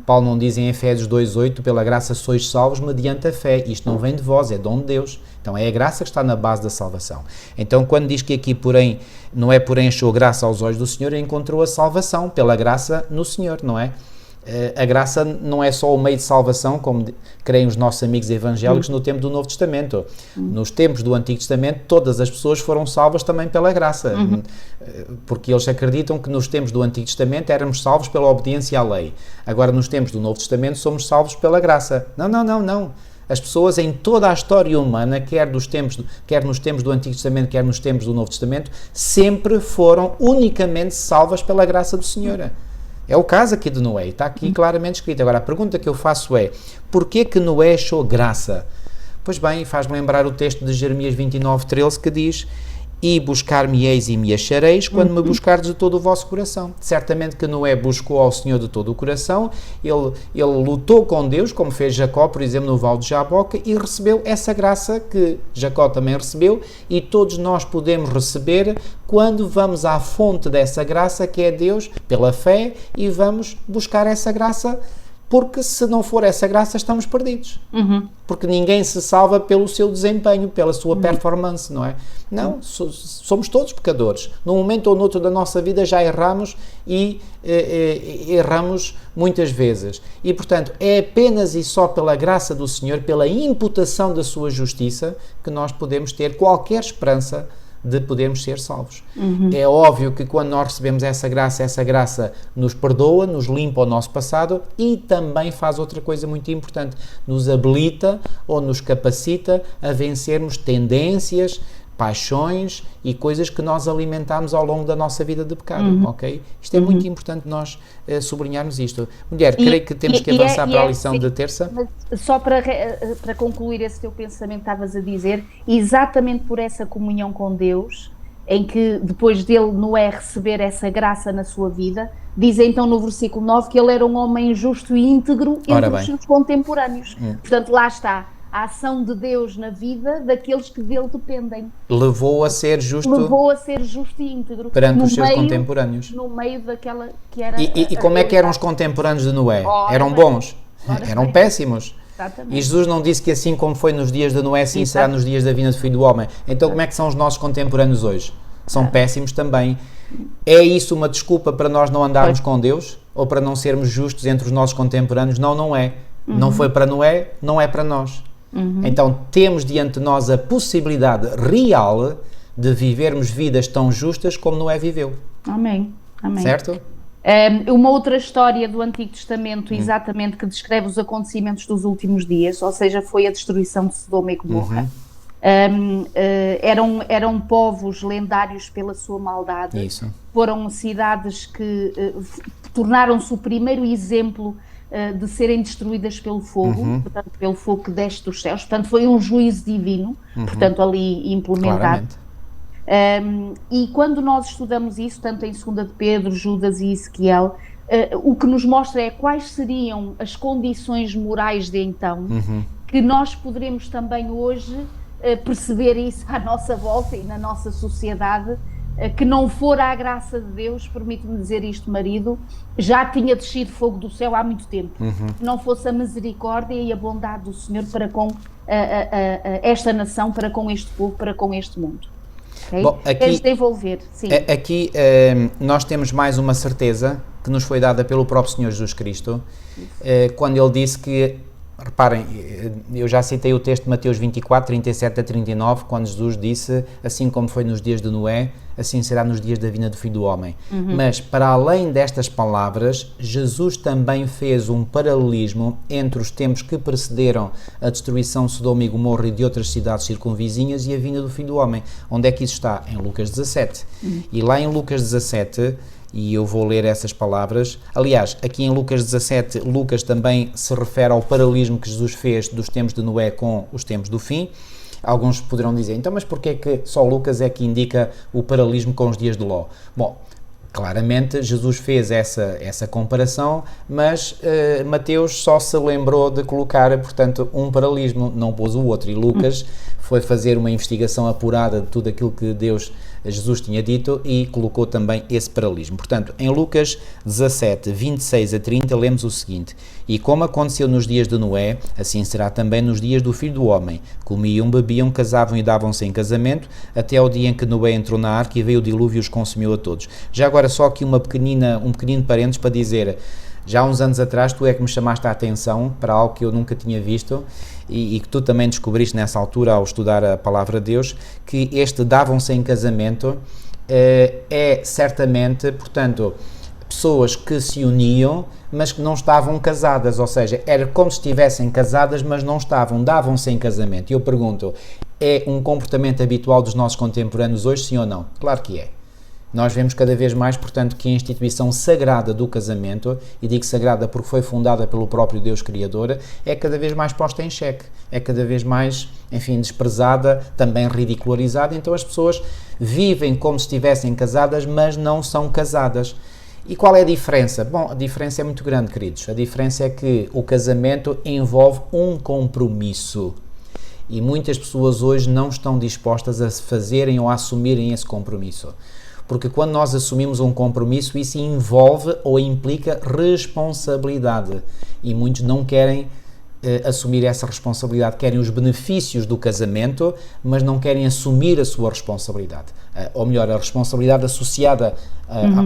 Paulo não diz em Efésios 2:8, pela graça sois salvos mediante a fé. Isto não vem de vós, é dom de Deus. Então é a graça que está na base da salvação. Então quando diz que aqui, porém, não é porém achou graça aos olhos do Senhor, encontrou a salvação pela graça no Senhor, não é? A graça não é só o meio de salvação, como creem os nossos amigos evangélicos no tempo do Novo Testamento. Nos tempos do Antigo Testamento, todas as pessoas foram salvas também pela graça, porque eles acreditam que nos tempos do Antigo Testamento éramos salvos pela obediência à lei. Agora, nos tempos do Novo Testamento, somos salvos pela graça. Não. As pessoas em toda a história humana, quer nos tempos do Antigo Testamento, quer nos tempos do Novo Testamento, sempre foram unicamente salvas pela graça do Senhor. É o caso aqui de Noé, está aqui claramente escrito. Agora, a pergunta que eu faço é: porquê que Noé achou graça? Pois bem, faz-me lembrar o texto de Jeremias 29:13, que diz: e buscar-me-eis e me achareis quando me buscardes de todo o vosso coração. Certamente que Noé buscou ao Senhor de todo o coração, ele lutou com Deus, como fez Jacó, por exemplo, no Vale de Jaboque, e recebeu essa graça que Jacó também recebeu, e todos nós podemos receber quando vamos à fonte dessa graça, que é Deus, pela fé, e vamos buscar essa graça, porque se não for essa graça estamos perdidos. Porque ninguém se salva pelo seu desempenho, pela sua performance, não é? Não, somos todos pecadores. Num momento ou noutro da nossa vida já erramos, e erramos muitas vezes. E, portanto, é apenas e só pela graça do Senhor, pela imputação da sua justiça, que nós podemos ter qualquer esperança de podermos ser salvos. É óbvio que quando nós recebemos essa graça nos perdoa, nos limpa o nosso passado, e também faz outra coisa muito importante: nos habilita ou nos capacita a vencermos tendências, paixões e coisas que nós alimentamos ao longo da nossa vida de pecado, ok? Isto é muito importante nós sublinharmos isto. Mulher, creio que temos que avançar para a lição de terça. Só para concluir esse teu pensamento, estavas a dizer, exatamente por essa comunhão com Deus, em que depois dele, Noé, receber essa graça na sua vida, diz então no versículo 9 que ele era um homem justo e íntegro entre os seus contemporâneos. Portanto, lá está a ação de Deus na vida daqueles que dele dependem. Levou a ser justo e íntegro perante os seus contemporâneos. No meio daquela que era... E como é que eram os contemporâneos de Noé? Eram bons? Eram péssimos? Exatamente. E Jesus não disse que assim como foi nos dias de Noé, assim será nos dias da vinda do Filho do Homem. Então como é que são os nossos contemporâneos hoje? São péssimos também. É isso uma desculpa para nós não andarmos com Deus? Ou para não sermos justos entre os nossos contemporâneos? Não é. Não foi para Noé, não é para nós. Então temos diante de nós a possibilidade real de vivermos vidas tão justas como Noé viveu. Amém. Certo? Uma outra história do Antigo Testamento, exatamente, que descreve os acontecimentos dos últimos dias, ou seja, foi a destruição de Sodoma e Gomorra. Eram povos lendários pela sua maldade. Isso. Foram cidades que tornaram-se o primeiro exemplo de serem destruídas pelo fogo, portanto, pelo fogo que desce dos céus. Portanto, foi um juízo divino, portanto, ali implementado. E quando nós estudamos isso, tanto em 2 de Pedro, Judas e Ezequiel, o que nos mostra é quais seriam as condições morais de então, que nós poderemos também hoje perceber isso à nossa volta e na nossa sociedade, que não for a graça de Deus, permite-me dizer isto, marido, já tinha descido fogo do céu há muito tempo. Que não fosse a misericórdia e a bondade do Senhor para com esta nação, para com este povo, para com este mundo. Okay? Bom, Queres desenvolver? Sim. Aqui nós temos mais uma certeza que nos foi dada pelo próprio Senhor Jesus Cristo, quando Ele disse que, reparem, eu já citei o texto de Mateus 24, 37 a 39, quando Jesus disse, assim como foi nos dias de Noé, assim será nos dias da vinda do Filho do Homem. Mas, para além destas palavras, Jesus também fez um paralelismo entre os tempos que precederam a destruição de Sodoma e Gomorra e de outras cidades circunvizinhas e a vinda do Filho do Homem. Onde é que isso está? Em Lucas 17. E lá em Lucas 17... e eu vou ler essas palavras. Aliás, aqui em Lucas 17, Lucas também se refere ao paralelismo que Jesus fez dos tempos de Noé com os tempos do fim. Alguns poderão dizer, então, mas porquê é que só Lucas é que indica o paralelismo com os dias de Ló? Bom, claramente Jesus fez essa comparação, mas Mateus só se lembrou de colocar, portanto, um paralelismo, não pôs o outro, e Lucas foi fazer uma investigação apurada de tudo aquilo que Jesus tinha dito e colocou também esse paralelismo. Portanto, em Lucas 17, 26 a 30, lemos o seguinte: E como aconteceu nos dias de Noé, assim será também nos dias do Filho do Homem. Comiam, bebiam, casavam e davam-se em casamento, até ao dia em que Noé entrou na arca e veio o dilúvio e os consumiu a todos. Já agora só aqui um pequenino parênteses para dizer, já há uns anos atrás tu é que me chamaste a atenção para algo que eu nunca tinha visto e que tu também descobriste nessa altura ao estudar a palavra de Deus, que este davam-se em casamento é certamente, portanto, pessoas que se uniam, mas que não estavam casadas, ou seja, era como se estivessem casadas, mas não estavam, davam-se em casamento. E eu pergunto, é um comportamento habitual dos nossos contemporâneos hoje, sim ou não? Claro que é. Nós vemos cada vez mais, portanto, que a instituição sagrada do casamento, e digo sagrada porque foi fundada pelo próprio Deus Criador, é cada vez mais posta em xeque, é cada vez mais, enfim, desprezada, também ridicularizada. Então as pessoas vivem como se estivessem casadas, mas não são casadas. E qual é a diferença? Bom, a diferença é muito grande, queridos. A diferença é que o casamento envolve um compromisso. E muitas pessoas hoje não estão dispostas a fazerem ou a assumirem esse compromisso. Porque quando nós assumimos um compromisso, isso envolve ou implica responsabilidade. E muitos não querem assumir essa responsabilidade. Querem os benefícios do casamento, mas não querem assumir a sua responsabilidade. Ou melhor, a responsabilidade associada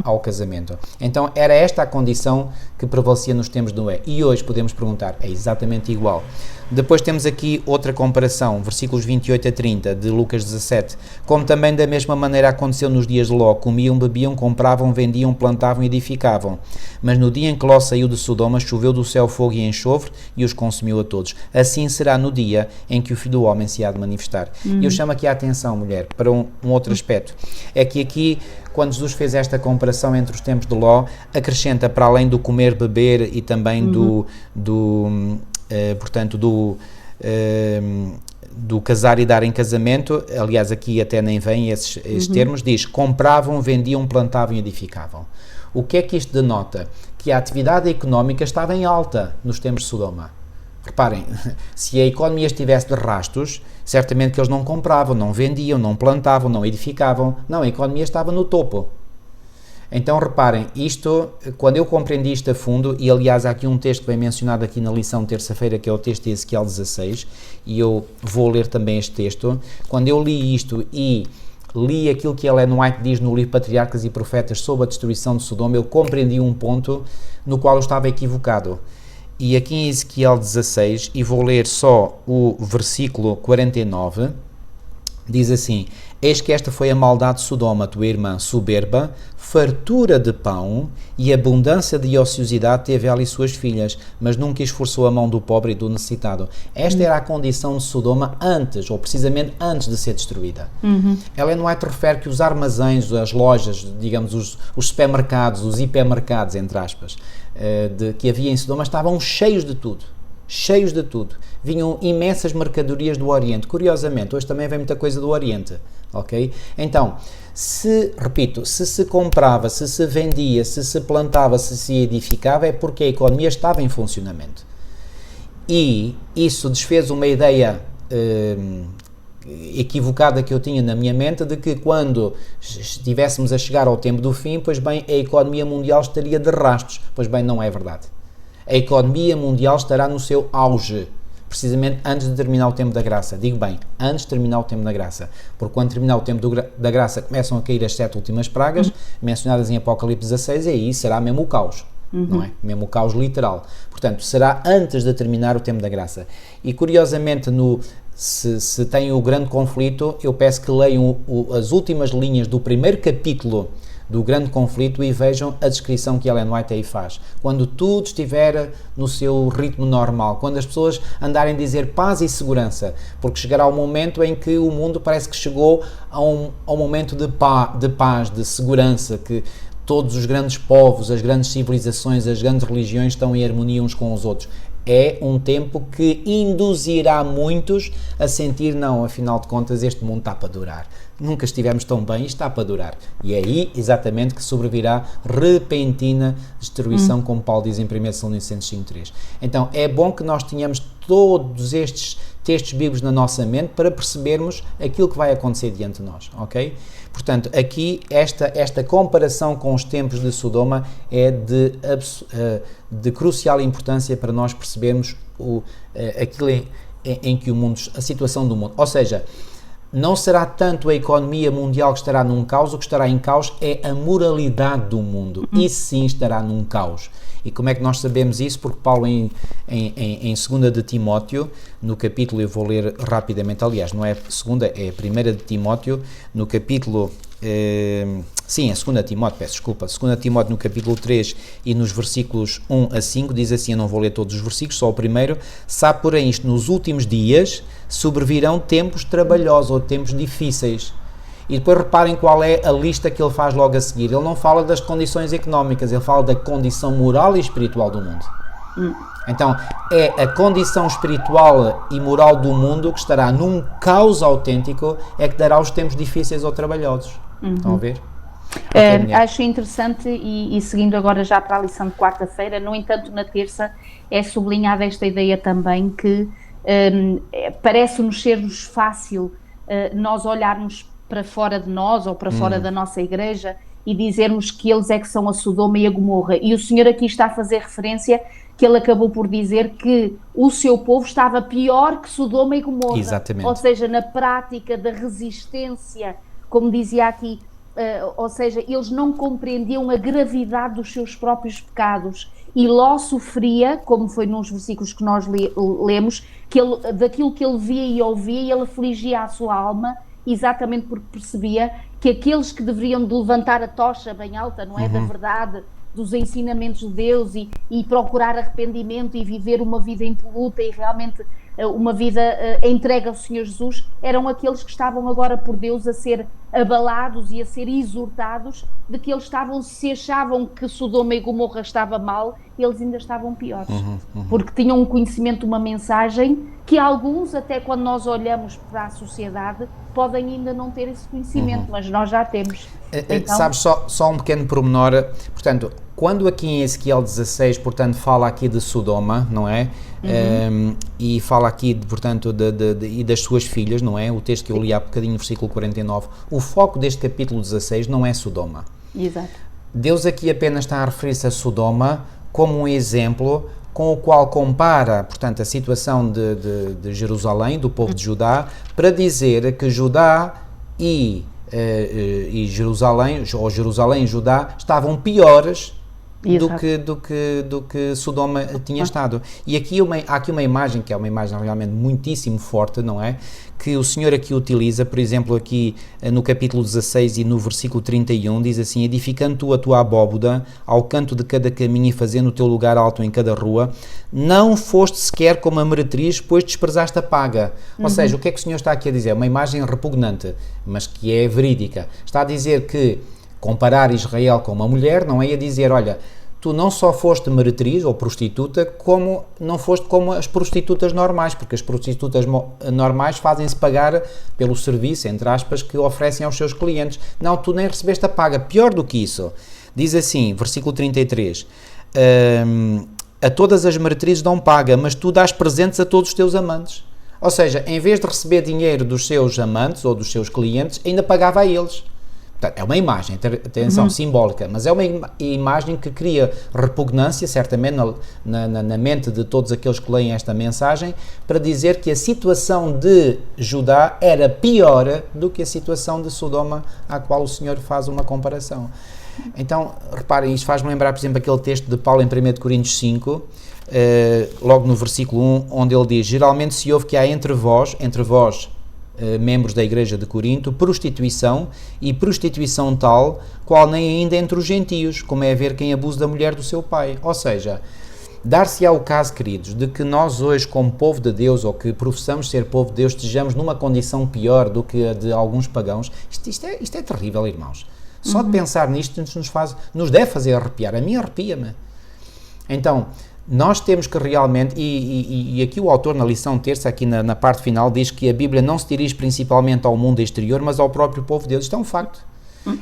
ao casamento. Então, era esta a condição que prevalecia nos tempos de Noé. E hoje podemos perguntar, é exatamente igual. Depois temos aqui outra comparação, versículos 28 a 30 de Lucas 17. Como também da mesma maneira aconteceu nos dias de Ló, comiam, bebiam, compravam, vendiam, plantavam e edificavam. Mas no dia em que Ló saiu de Sodoma, choveu do céu fogo e enxofre e os consumiu a todos. Assim será no dia em que o Filho do Homem se há de manifestar. E eu chamo aqui a atenção, mulher, para um outro aspecto. É que aqui, quando Jesus fez esta comparação entre os tempos de Ló, acrescenta, para além do comer, beber e também do casar e dar em casamento, aliás aqui até nem vêm esses termos, diz compravam, vendiam, plantavam e edificavam. O que é que isto denota? Que a atividade económica estava em alta nos tempos de Sodoma. Reparem, se a economia estivesse de rastos, certamente que eles não compravam, não vendiam, não plantavam, não edificavam. Não, a economia estava no topo. Então, reparem, isto, quando eu compreendi isto a fundo, e aliás há aqui um texto que vem mencionado aqui na lição de terça-feira, que é o texto de Ezequiel 16, e eu vou ler também este texto. Quando eu li isto e li aquilo que Ellen White diz no livro Patriarcas e Profetas sobre a destruição de Sodoma, eu compreendi um ponto no qual eu estava equivocado. E aqui em Ezequiel 16, e vou ler só o versículo 49, diz assim: Eis que esta foi a maldade de Sodoma, tua irmã, soberba, fartura de pão e abundância de ociosidade teve ela e suas filhas, mas nunca esforçou a mão do pobre e do necessitado. Esta era a condição de Sodoma antes, ou precisamente antes de ser destruída. Ellen White refere que os armazéns, as lojas, digamos, os supermercados, os hipermercados, entre aspas, que havia em Sodoma, estavam cheios de tudo. Cheios de tudo. Vinham imensas mercadorias do Oriente. Curiosamente, hoje também vem muita coisa do Oriente. Ok? Então, se se comprava, se se vendia, se se plantava, se se edificava, é porque a economia estava em funcionamento. E isso desfez uma ideia equivocada que eu tinha na minha mente de que quando estivéssemos a chegar ao tempo do fim, pois bem, a economia mundial estaria de rastos. Pois bem, não é verdade. A economia mundial estará no seu auge. precisamente antes de terminar o tempo da graça. Digo bem, antes de terminar o tempo da graça. Porque quando terminar o tempo da graça começam a cair as 7 últimas pragas, mencionadas em Apocalipse 16, e aí será mesmo o caos. Não é? Mesmo o caos literal. Portanto, será antes de terminar o tempo da graça. E curiosamente, se tem o grande conflito, eu peço que leiam as últimas linhas do primeiro capítulo do grande conflito e vejam a descrição que Ellen White aí faz. Quando tudo estiver no seu ritmo normal, quando as pessoas andarem a dizer paz e segurança, porque chegará um momento em que o mundo parece que chegou a um momento de paz, de segurança, que todos os grandes povos, as grandes civilizações, as grandes religiões estão em harmonia uns com os outros. É um tempo que induzirá muitos a sentir, não, afinal de contas este mundo está para durar. Nunca estivemos tão bem, está para durar. E é aí, exatamente, que sobrevirá repentina destruição, como Paulo diz em 1 Tessalonicenses 5:3. Então, é bom que nós tenhamos todos estes textos bíblicos na nossa mente para percebermos aquilo que vai acontecer diante de nós, ok? Portanto, aqui, esta comparação com os tempos de Sodoma é de crucial importância para nós percebermos aquilo em que o mundo, a situação do mundo. Ou seja, não será tanto a economia mundial que estará num caos, o que estará em caos é a moralidade do mundo. Isso sim estará num caos. E como é que nós sabemos isso? Porque Paulo em 2 de Timóteo, no capítulo, eu vou ler rapidamente, aliás, não é segunda, é 1 de Timóteo, no capítulo, sim, é 2 Timóteo, peço desculpa, 2 Timóteo no capítulo 3 e nos versículos 1 a 5, diz assim, eu não vou ler todos os versículos, só o primeiro, sabe porém isto, nos últimos dias sobrevirão tempos trabalhosos ou tempos difíceis. E depois reparem qual é a lista que ele faz logo a seguir. Ele não fala das condições económicas, ele fala da condição moral e espiritual do mundo. Então, é a condição espiritual e moral do mundo que estará num caos autêntico, é que dará os tempos difíceis ou trabalhosos. Estão a ver? Acho interessante, e seguindo agora já para a lição de quarta-feira, no entanto, na terça é sublinhada esta ideia também que parece-nos ser-nos fácil nós olharmos para fora de nós ou para fora da nossa igreja e dizermos que eles é que são a Sodoma e a Gomorra. E o Senhor aqui está a fazer referência que ele acabou por dizer que o seu povo estava pior que Sodoma e Gomorra. Exatamente. Ou seja, na prática da resistência, como dizia aqui, ou seja, eles não compreendiam a gravidade dos seus próprios pecados. E Ló sofria, como foi nos versículos que nós lemos, daquilo que ele via e ouvia, e ele afligia a sua alma, exatamente porque percebia que aqueles que deveriam de levantar a tocha bem alta, não é, da verdade, dos ensinamentos de Deus e procurar arrependimento e viver uma vida impoluta e realmente uma vida entregue ao Senhor Jesus, eram aqueles que estavam agora por Deus a ser abalados e a ser exortados de que eles se achavam que Sodoma e Gomorra estava mal, eles ainda estavam piores, porque tinham um conhecimento, uma mensagem que alguns, até quando nós olhamos para a sociedade, podem ainda não ter esse conhecimento, mas nós já temos. Então, sabes, só um pequeno pormenor, portanto, quando aqui em Ezequiel 16, portanto, fala aqui de Sodoma, não é? E fala aqui, portanto, e das suas filhas, não é? O texto que eu li há bocadinho, no versículo 49, o foco deste capítulo 16 não é Sodoma. Exato. Deus aqui apenas está a referir-se a Sodoma como um exemplo com o qual compara, portanto, a situação de Jerusalém, do povo de Judá, para dizer que Judá e Jerusalém, ou Jerusalém e Judá, estavam piores do que Sodoma tinha estado. E aqui há aqui uma imagem, que é uma imagem realmente muitíssimo forte, não é? Que o Senhor aqui utiliza, por exemplo, aqui no capítulo 16 e no versículo 31, diz assim, edificando tu a tua abóboda ao canto de cada caminho e fazendo o teu lugar alto em cada rua, não foste sequer como a meretriz, pois desprezaste a paga. Ou seja, o que é que o Senhor está aqui a dizer? Uma imagem repugnante, mas que é verídica. Está a dizer que comparar Israel com uma mulher não é a dizer, olha, tu não só foste meretriz ou prostituta, como não foste como as prostitutas normais, porque as prostitutas normais fazem-se pagar pelo serviço, entre aspas, que oferecem aos seus clientes. Não, tu nem recebeste a paga. Pior do que isso. Diz assim, versículo 33, a todas as meretrizes dão paga, mas tu dás presentes a todos os teus amantes. Ou seja, em vez de receber dinheiro dos seus amantes ou dos seus clientes, ainda pagava a eles. Portanto, é uma imagem, atenção, simbólica, mas é uma imagem que cria repugnância, certamente, na mente de todos aqueles que leem esta mensagem, para dizer que a situação de Judá era pior do que a situação de Sodoma, à qual o Senhor faz uma comparação. Então, reparem, isto faz-me lembrar, por exemplo, aquele texto de Paulo em 1 Coríntios 5, logo no versículo 1, onde ele diz: geralmente se ouve que há entre vós, membros da igreja de Corinto, prostituição, e prostituição tal, qual nem ainda entre os gentios, como é haver quem abuse da mulher do seu pai. Ou seja, dar-se-á o caso, queridos, de que nós hoje, como povo de Deus, ou que professamos ser povo de Deus, estejamos numa condição pior do que a de alguns pagãos. Isto é terrível, irmãos. Só de pensar nisto nos deve fazer arrepiar. A mim arrepia-me. Então, nós temos que realmente, e aqui o autor na lição terça, aqui na parte final, diz que a Bíblia não se dirige principalmente ao mundo exterior, mas ao próprio povo de Deus. Isto é um facto.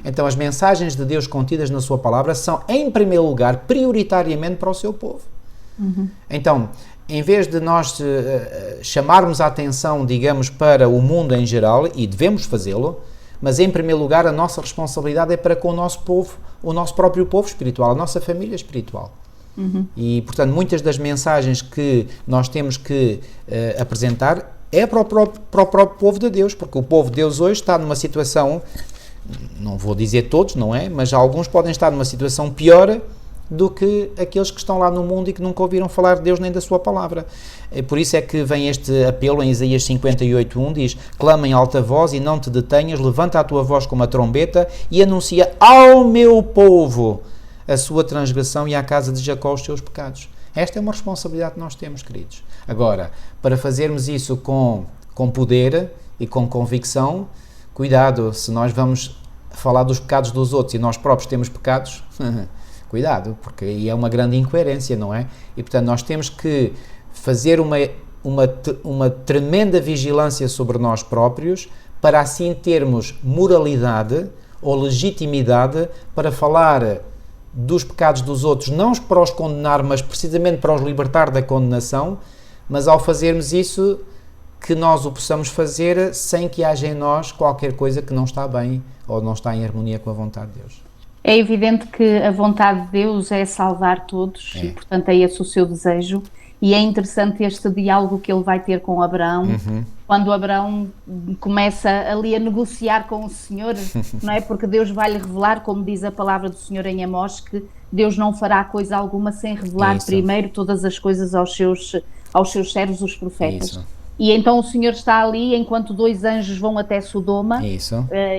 Então as mensagens de Deus contidas na sua palavra são, em primeiro lugar, prioritariamente para o seu povo. Então, em vez de nós chamarmos a atenção, digamos, para o mundo em geral, e devemos fazê-lo, mas em primeiro lugar a nossa responsabilidade é para com o nosso povo, o nosso próprio povo espiritual, a nossa família espiritual. E, portanto, muitas das mensagens que nós temos que apresentar é para o próprio povo de Deus, porque o povo de Deus hoje está numa situação, não vou dizer todos, não é? Mas alguns podem estar numa situação pior do que aqueles que estão lá no mundo e que nunca ouviram falar de Deus nem da sua palavra. Por isso é que vem este apelo em Isaías 58:1, diz: clama em alta voz e não te detenhas, levanta a tua voz como a trombeta e anuncia ao meu povo a sua transgressão e à casa de Jacó os seus pecados. Esta é uma responsabilidade que nós temos, queridos. Agora, para fazermos isso com poder e com convicção, cuidado, se nós vamos falar dos pecados dos outros e nós próprios temos pecados, cuidado, porque aí é uma grande incoerência, não é? E, portanto, nós temos que fazer uma tremenda vigilância sobre nós próprios para assim termos moralidade ou legitimidade para falar dos pecados dos outros, não para os condenar, mas precisamente para os libertar da condenação, mas ao fazermos isso, que nós o possamos fazer sem que haja em nós qualquer coisa que não está bem ou não está em harmonia com a vontade de Deus. É evidente que a vontade de Deus é salvar todos e, portanto, é esse o seu desejo. E é interessante este diálogo que ele vai ter com Abraão, quando Abraão começa ali a negociar com o Senhor, não é? Porque Deus vai-lhe revelar, como diz a palavra do Senhor em Amós, que Deus não fará coisa alguma sem revelar primeiro todas as coisas aos seus servos, os profetas. E então o Senhor está ali enquanto dois anjos vão até Sodoma,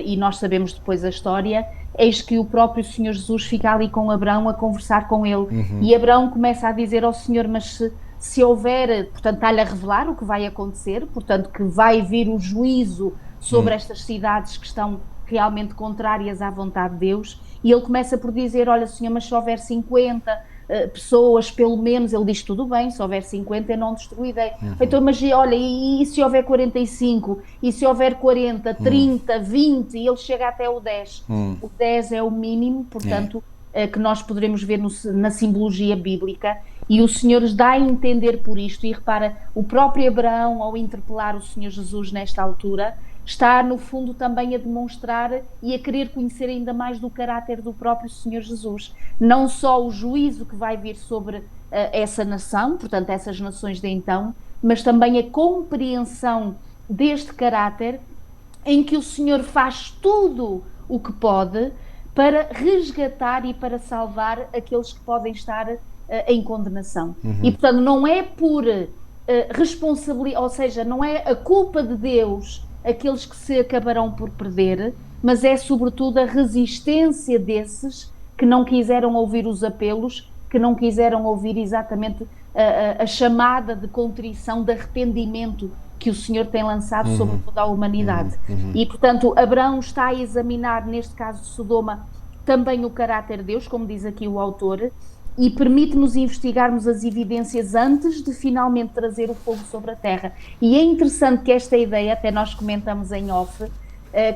e nós sabemos depois a história. Eis que o próprio Senhor Jesus fica ali com Abraão a conversar com ele, e Abraão começa a dizer ao Senhor: mas se houver, portanto está-lhe a revelar o que vai acontecer, portanto que vai vir o juízo sobre estas cidades que estão realmente contrárias à vontade de Deus, e ele começa por dizer: olha Senhor, mas se houver 50 pessoas, pelo menos, ele diz: tudo bem, se houver 50 eu não destruirei. Então, mas olha, e se houver 45, e se houver 40, 30, 20, e ele chega até o 10. O 10 é o mínimo, portanto, que nós poderemos ver na simbologia bíblica, e o Senhor dá a entender por isto, e repara, o próprio Abraão, ao interpelar o Senhor Jesus nesta altura, está no fundo também a demonstrar e a querer conhecer ainda mais do caráter do próprio Senhor Jesus. Não só o juízo que vai vir sobre essa nação, portanto essas nações de então, mas também a compreensão deste caráter em que o Senhor faz tudo o que pode para resgatar e para salvar aqueles que podem estar em condenação. E portanto não é por responsabilidade, ou seja, não é a culpa de Deus aqueles que se acabarão por perder, mas é sobretudo a resistência desses que não quiseram ouvir os apelos, que não quiseram ouvir exatamente a chamada de contrição, de arrependimento que o Senhor tem lançado sobre toda a humanidade. E, portanto, Abraão está a examinar, neste caso de Sodoma, também o caráter de Deus, como diz aqui o autor, e permite-nos investigarmos as evidências antes de finalmente trazer o fogo sobre a terra. E é interessante que esta ideia, até nós comentamos em off,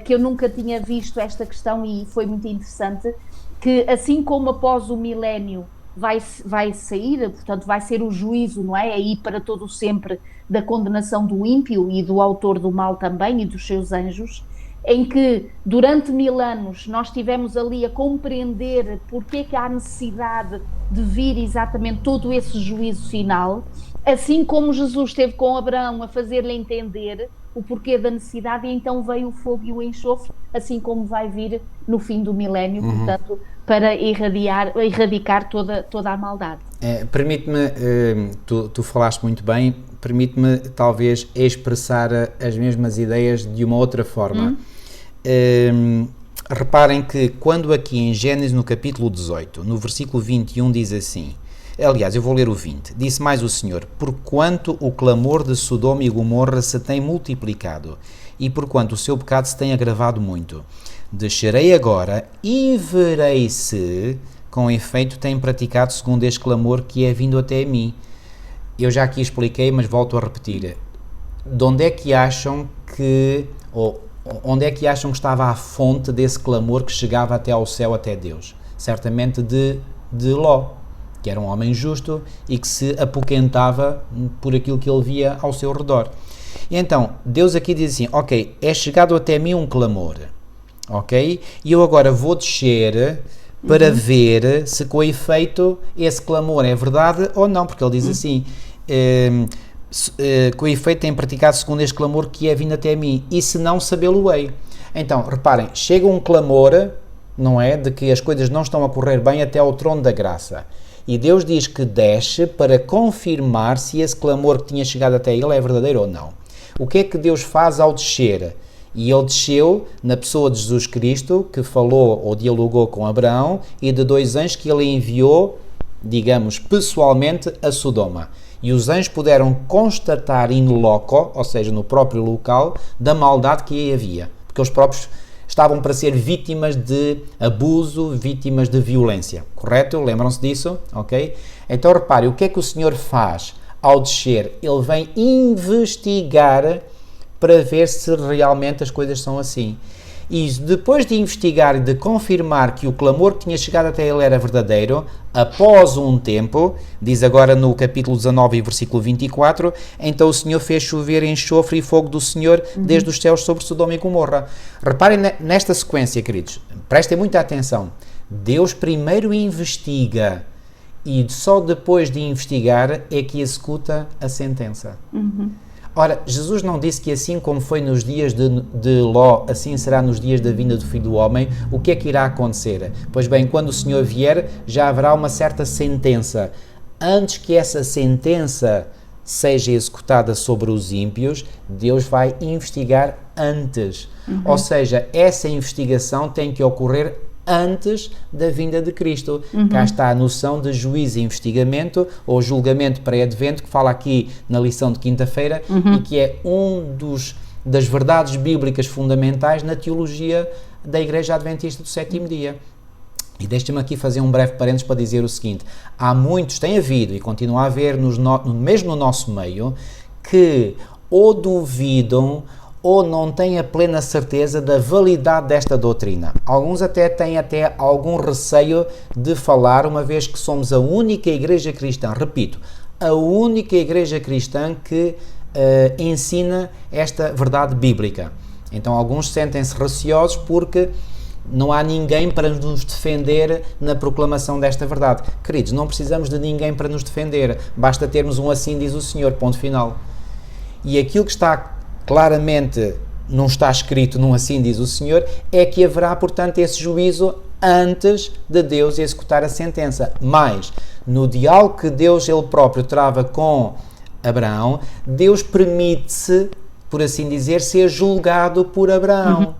que eu nunca tinha visto esta questão e foi muito interessante, que assim como após o milénio vai sair, portanto vai ser o juízo, não é? Aí para todo o sempre da condenação do ímpio e do autor do mal também e dos seus anjos, em que durante 1000 anos nós estivemos ali a compreender porque é que há necessidade de vir exatamente todo esse juízo final, assim como Jesus esteve com Abraão a fazer-lhe entender o porquê da necessidade, e então veio o fogo e o enxofre, assim como vai vir no fim do milénio, portanto, para erradicar toda a maldade. Permite-me, tu falaste muito bem, permite-me talvez expressar as mesmas ideias de uma outra forma. Reparem que quando aqui em Gênesis, no capítulo 18, no versículo 21, diz assim, aliás, eu vou ler o 20, disse mais o Senhor, porquanto o clamor de Sodoma e Gomorra se tem multiplicado, e porquanto o seu pecado se tem agravado muito, descerei agora e verei se, com efeito, tem praticado segundo este clamor que é vindo até mim. Eu já aqui expliquei, mas volto a repetir. De onde é que acham que, onde é que acham que estava a fonte desse clamor que chegava até ao céu, até Deus? Certamente de Ló, que era um homem justo e que se apoquentava por aquilo que ele via ao seu redor. E então, Deus aqui diz assim, ok, é chegado até mim um clamor, ok? E eu agora vou descer para ver se com efeito esse clamor é verdade ou não, porque ele diz assim, com efeito tem praticado segundo este clamor que é vindo até mim, e se não, sabê-lo-ei. Então, reparem, chega um clamor, não é, de que as coisas não estão a correr bem até ao trono da graça. E Deus diz que desce para confirmar se esse clamor que tinha chegado até ele é verdadeiro ou não. O que é que Deus faz ao descer? E ele desceu na pessoa de Jesus Cristo, que falou ou dialogou com Abraão, e de 2 anjos que ele enviou, digamos, pessoalmente a Sodoma. E os anjos puderam constatar in loco, ou seja, no próprio local, da maldade que aí havia. Porque eles próprios estavam para ser vítimas de abuso, vítimas de violência. Correto? Lembram-se disso? Ok? Então, repare, o que é que o Senhor faz ao descer? Ele vem investigar para ver se realmente as coisas são assim. E depois de investigar e de confirmar que o clamor que tinha chegado até ele era verdadeiro, após um tempo, diz agora no capítulo 19 e versículo 24, então o Senhor fez chover enxofre e fogo do Senhor desde os céus sobre Sodoma e Gomorra. Reparem nesta sequência, queridos, prestem muita atenção. Deus primeiro investiga e só depois de investigar é que executa a sentença. Ora, Jesus não disse que assim como foi nos dias de Ló, assim será nos dias da vinda do Filho do Homem. O que é que irá acontecer? Pois bem, quando o Senhor vier, já haverá uma certa sentença. Antes que essa sentença seja executada sobre os ímpios, Deus vai investigar antes. Ou seja, essa investigação tem que ocorrer antes da vinda de Cristo. Cá está a noção de juízo e investigamento, ou julgamento pré-advento, que fala aqui na lição de quinta-feira, e que é das verdades bíblicas fundamentais na teologia da Igreja Adventista do Sétimo Dia. E deixem-me aqui fazer um breve parênteses para dizer o seguinte: há muitos, tem havido e continua a haver, mesmo no nosso meio, que ou duvidam ou não têm a plena certeza da validade desta doutrina. Alguns até têm algum receio de falar, uma vez que somos a única igreja cristã, repito, a única igreja cristã que ensina esta verdade bíblica. Então alguns sentem-se receosos porque não há ninguém para nos defender na proclamação desta verdade. Queridos, não precisamos de ninguém para nos defender, basta termos um assim diz o Senhor, ponto final. E aquilo que está claramente não está escrito num assim diz o Senhor, é que haverá, portanto, esse juízo antes de Deus executar a sentença. Mas, no diálogo que Deus ele próprio trava com Abraão, Deus permite-se, por assim dizer, ser julgado por Abraão.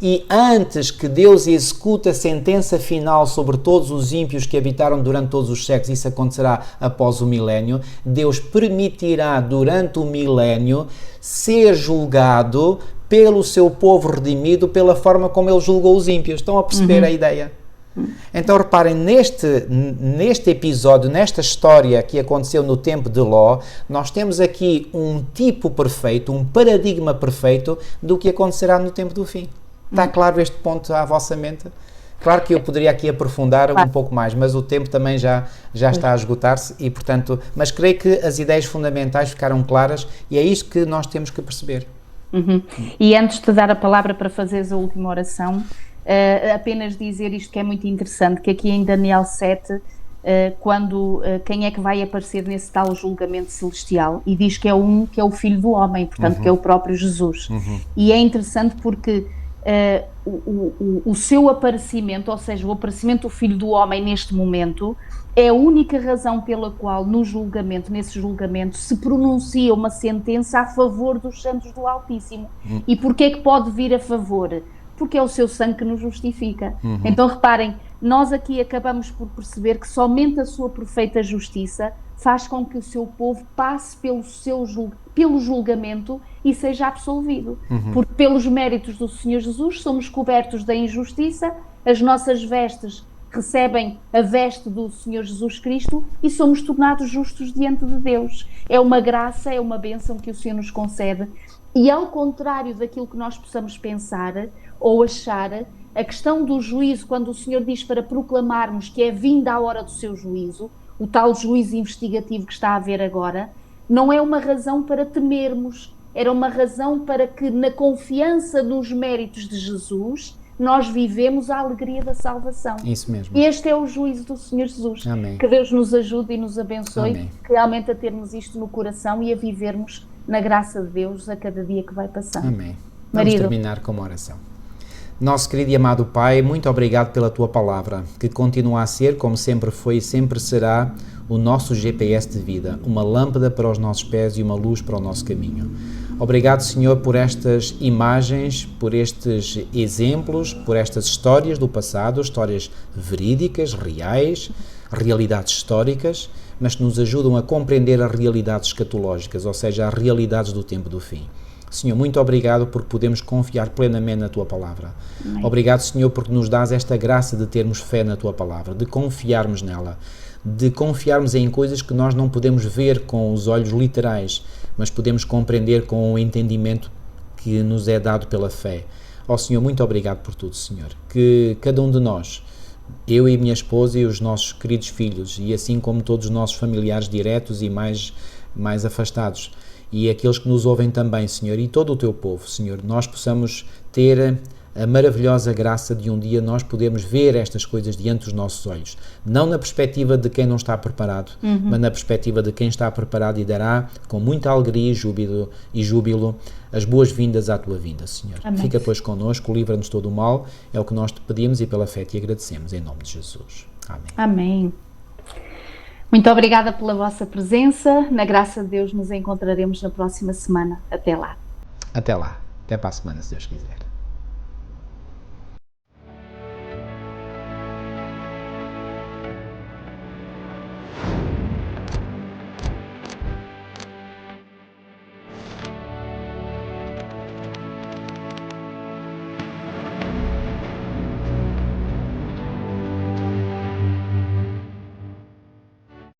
E antes que Deus execute a sentença final sobre todos os ímpios que habitaram durante todos os séculos, isso acontecerá após o milénio, Deus permitirá durante o milénio ser julgado pelo seu povo redimido pela forma como ele julgou os ímpios. Estão a perceber a ideia? Então reparem, neste episódio, nesta história que aconteceu no tempo de Ló, nós temos aqui um tipo perfeito, um paradigma perfeito do que acontecerá no tempo do fim. Está claro este ponto à vossa mente? Claro que eu poderia aqui aprofundar um pouco mais, mas o tempo também já está a esgotar-se e, portanto, mas creio que as ideias fundamentais ficaram claras e é isto que nós temos que perceber. Uhum. E antes de te dar a palavra para fazeres a última oração, apenas dizer isto que é muito interessante, que aqui em Daniel 7, quem é que vai aparecer nesse tal julgamento celestial, e diz que é que é o Filho do Homem, portanto, que é o próprio Jesus. E é interessante porque o seu aparecimento, ou seja, o aparecimento do Filho do Homem neste momento, é a única razão pela qual nesse julgamento, se pronuncia uma sentença a favor dos santos do Altíssimo. E porquê é que pode vir a favor? Porque é o seu sangue que nos justifica. Então reparem, nós aqui acabamos por perceber que somente a sua perfeita justiça faz com que o seu povo passe pelo julgamento e seja absolvido. Porque pelos méritos do Senhor Jesus somos cobertos da injustiça, as nossas vestes recebem a veste do Senhor Jesus Cristo e somos tornados justos diante de Deus. É uma graça, é uma bênção que o Senhor nos concede. E ao contrário daquilo que nós possamos pensar ou achar, a questão do juízo, quando o Senhor diz para proclamarmos que é vinda a hora do seu juízo, o tal juízo investigativo que está a haver agora, não é uma razão para temermos, era uma razão para que, na confiança nos méritos de Jesus, nós vivemos a alegria da salvação. Isso mesmo. E este é o juízo do Senhor Jesus. Amém. Que Deus nos ajude e nos abençoe, Amém. realmente a termos isto no coração e a vivermos na graça de Deus a cada dia que vai passando. Amém. Vamos terminar com uma oração. Nosso querido e amado Pai, muito obrigado pela Tua Palavra, que continua a ser, como sempre foi e sempre será, o nosso GPS de vida, uma lâmpada para os nossos pés e uma luz para o nosso caminho. Obrigado, Senhor, por estas imagens, por estes exemplos, por estas histórias do passado, histórias verídicas, reais, realidades históricas, mas que nos ajudam a compreender as realidades escatológicas, ou seja, as realidades do tempo do fim. Senhor, muito obrigado porque podemos confiar plenamente na Tua Palavra. Amém. Obrigado, Senhor, porque nos dás esta graça de termos fé na Tua Palavra, de confiarmos nela, de confiarmos em coisas que nós não podemos ver com os olhos literais, mas podemos compreender com o entendimento que nos é dado pela fé. Ó Senhor, muito obrigado por tudo, Senhor. Que cada um de nós, eu e minha esposa e os nossos queridos filhos, e assim como todos os nossos familiares diretos e mais afastados, e aqueles que nos ouvem também, Senhor, e todo o Teu povo, Senhor, nós possamos ter a maravilhosa graça de um dia nós podermos ver estas coisas diante dos nossos olhos. Não na perspectiva de quem não está preparado, mas na perspectiva de quem está preparado e dará com muita alegria e júbilo as boas-vindas à Tua vinda, Senhor. Amém. Fica, pois, connosco, livra-nos todo o mal, é o que nós te pedimos e pela fé te agradecemos, em nome de Jesus. Amém. Amém. Muito obrigada pela vossa presença. Na graça de Deus nos encontraremos na próxima semana. Até lá. Até lá. Até para a semana, se Deus quiser.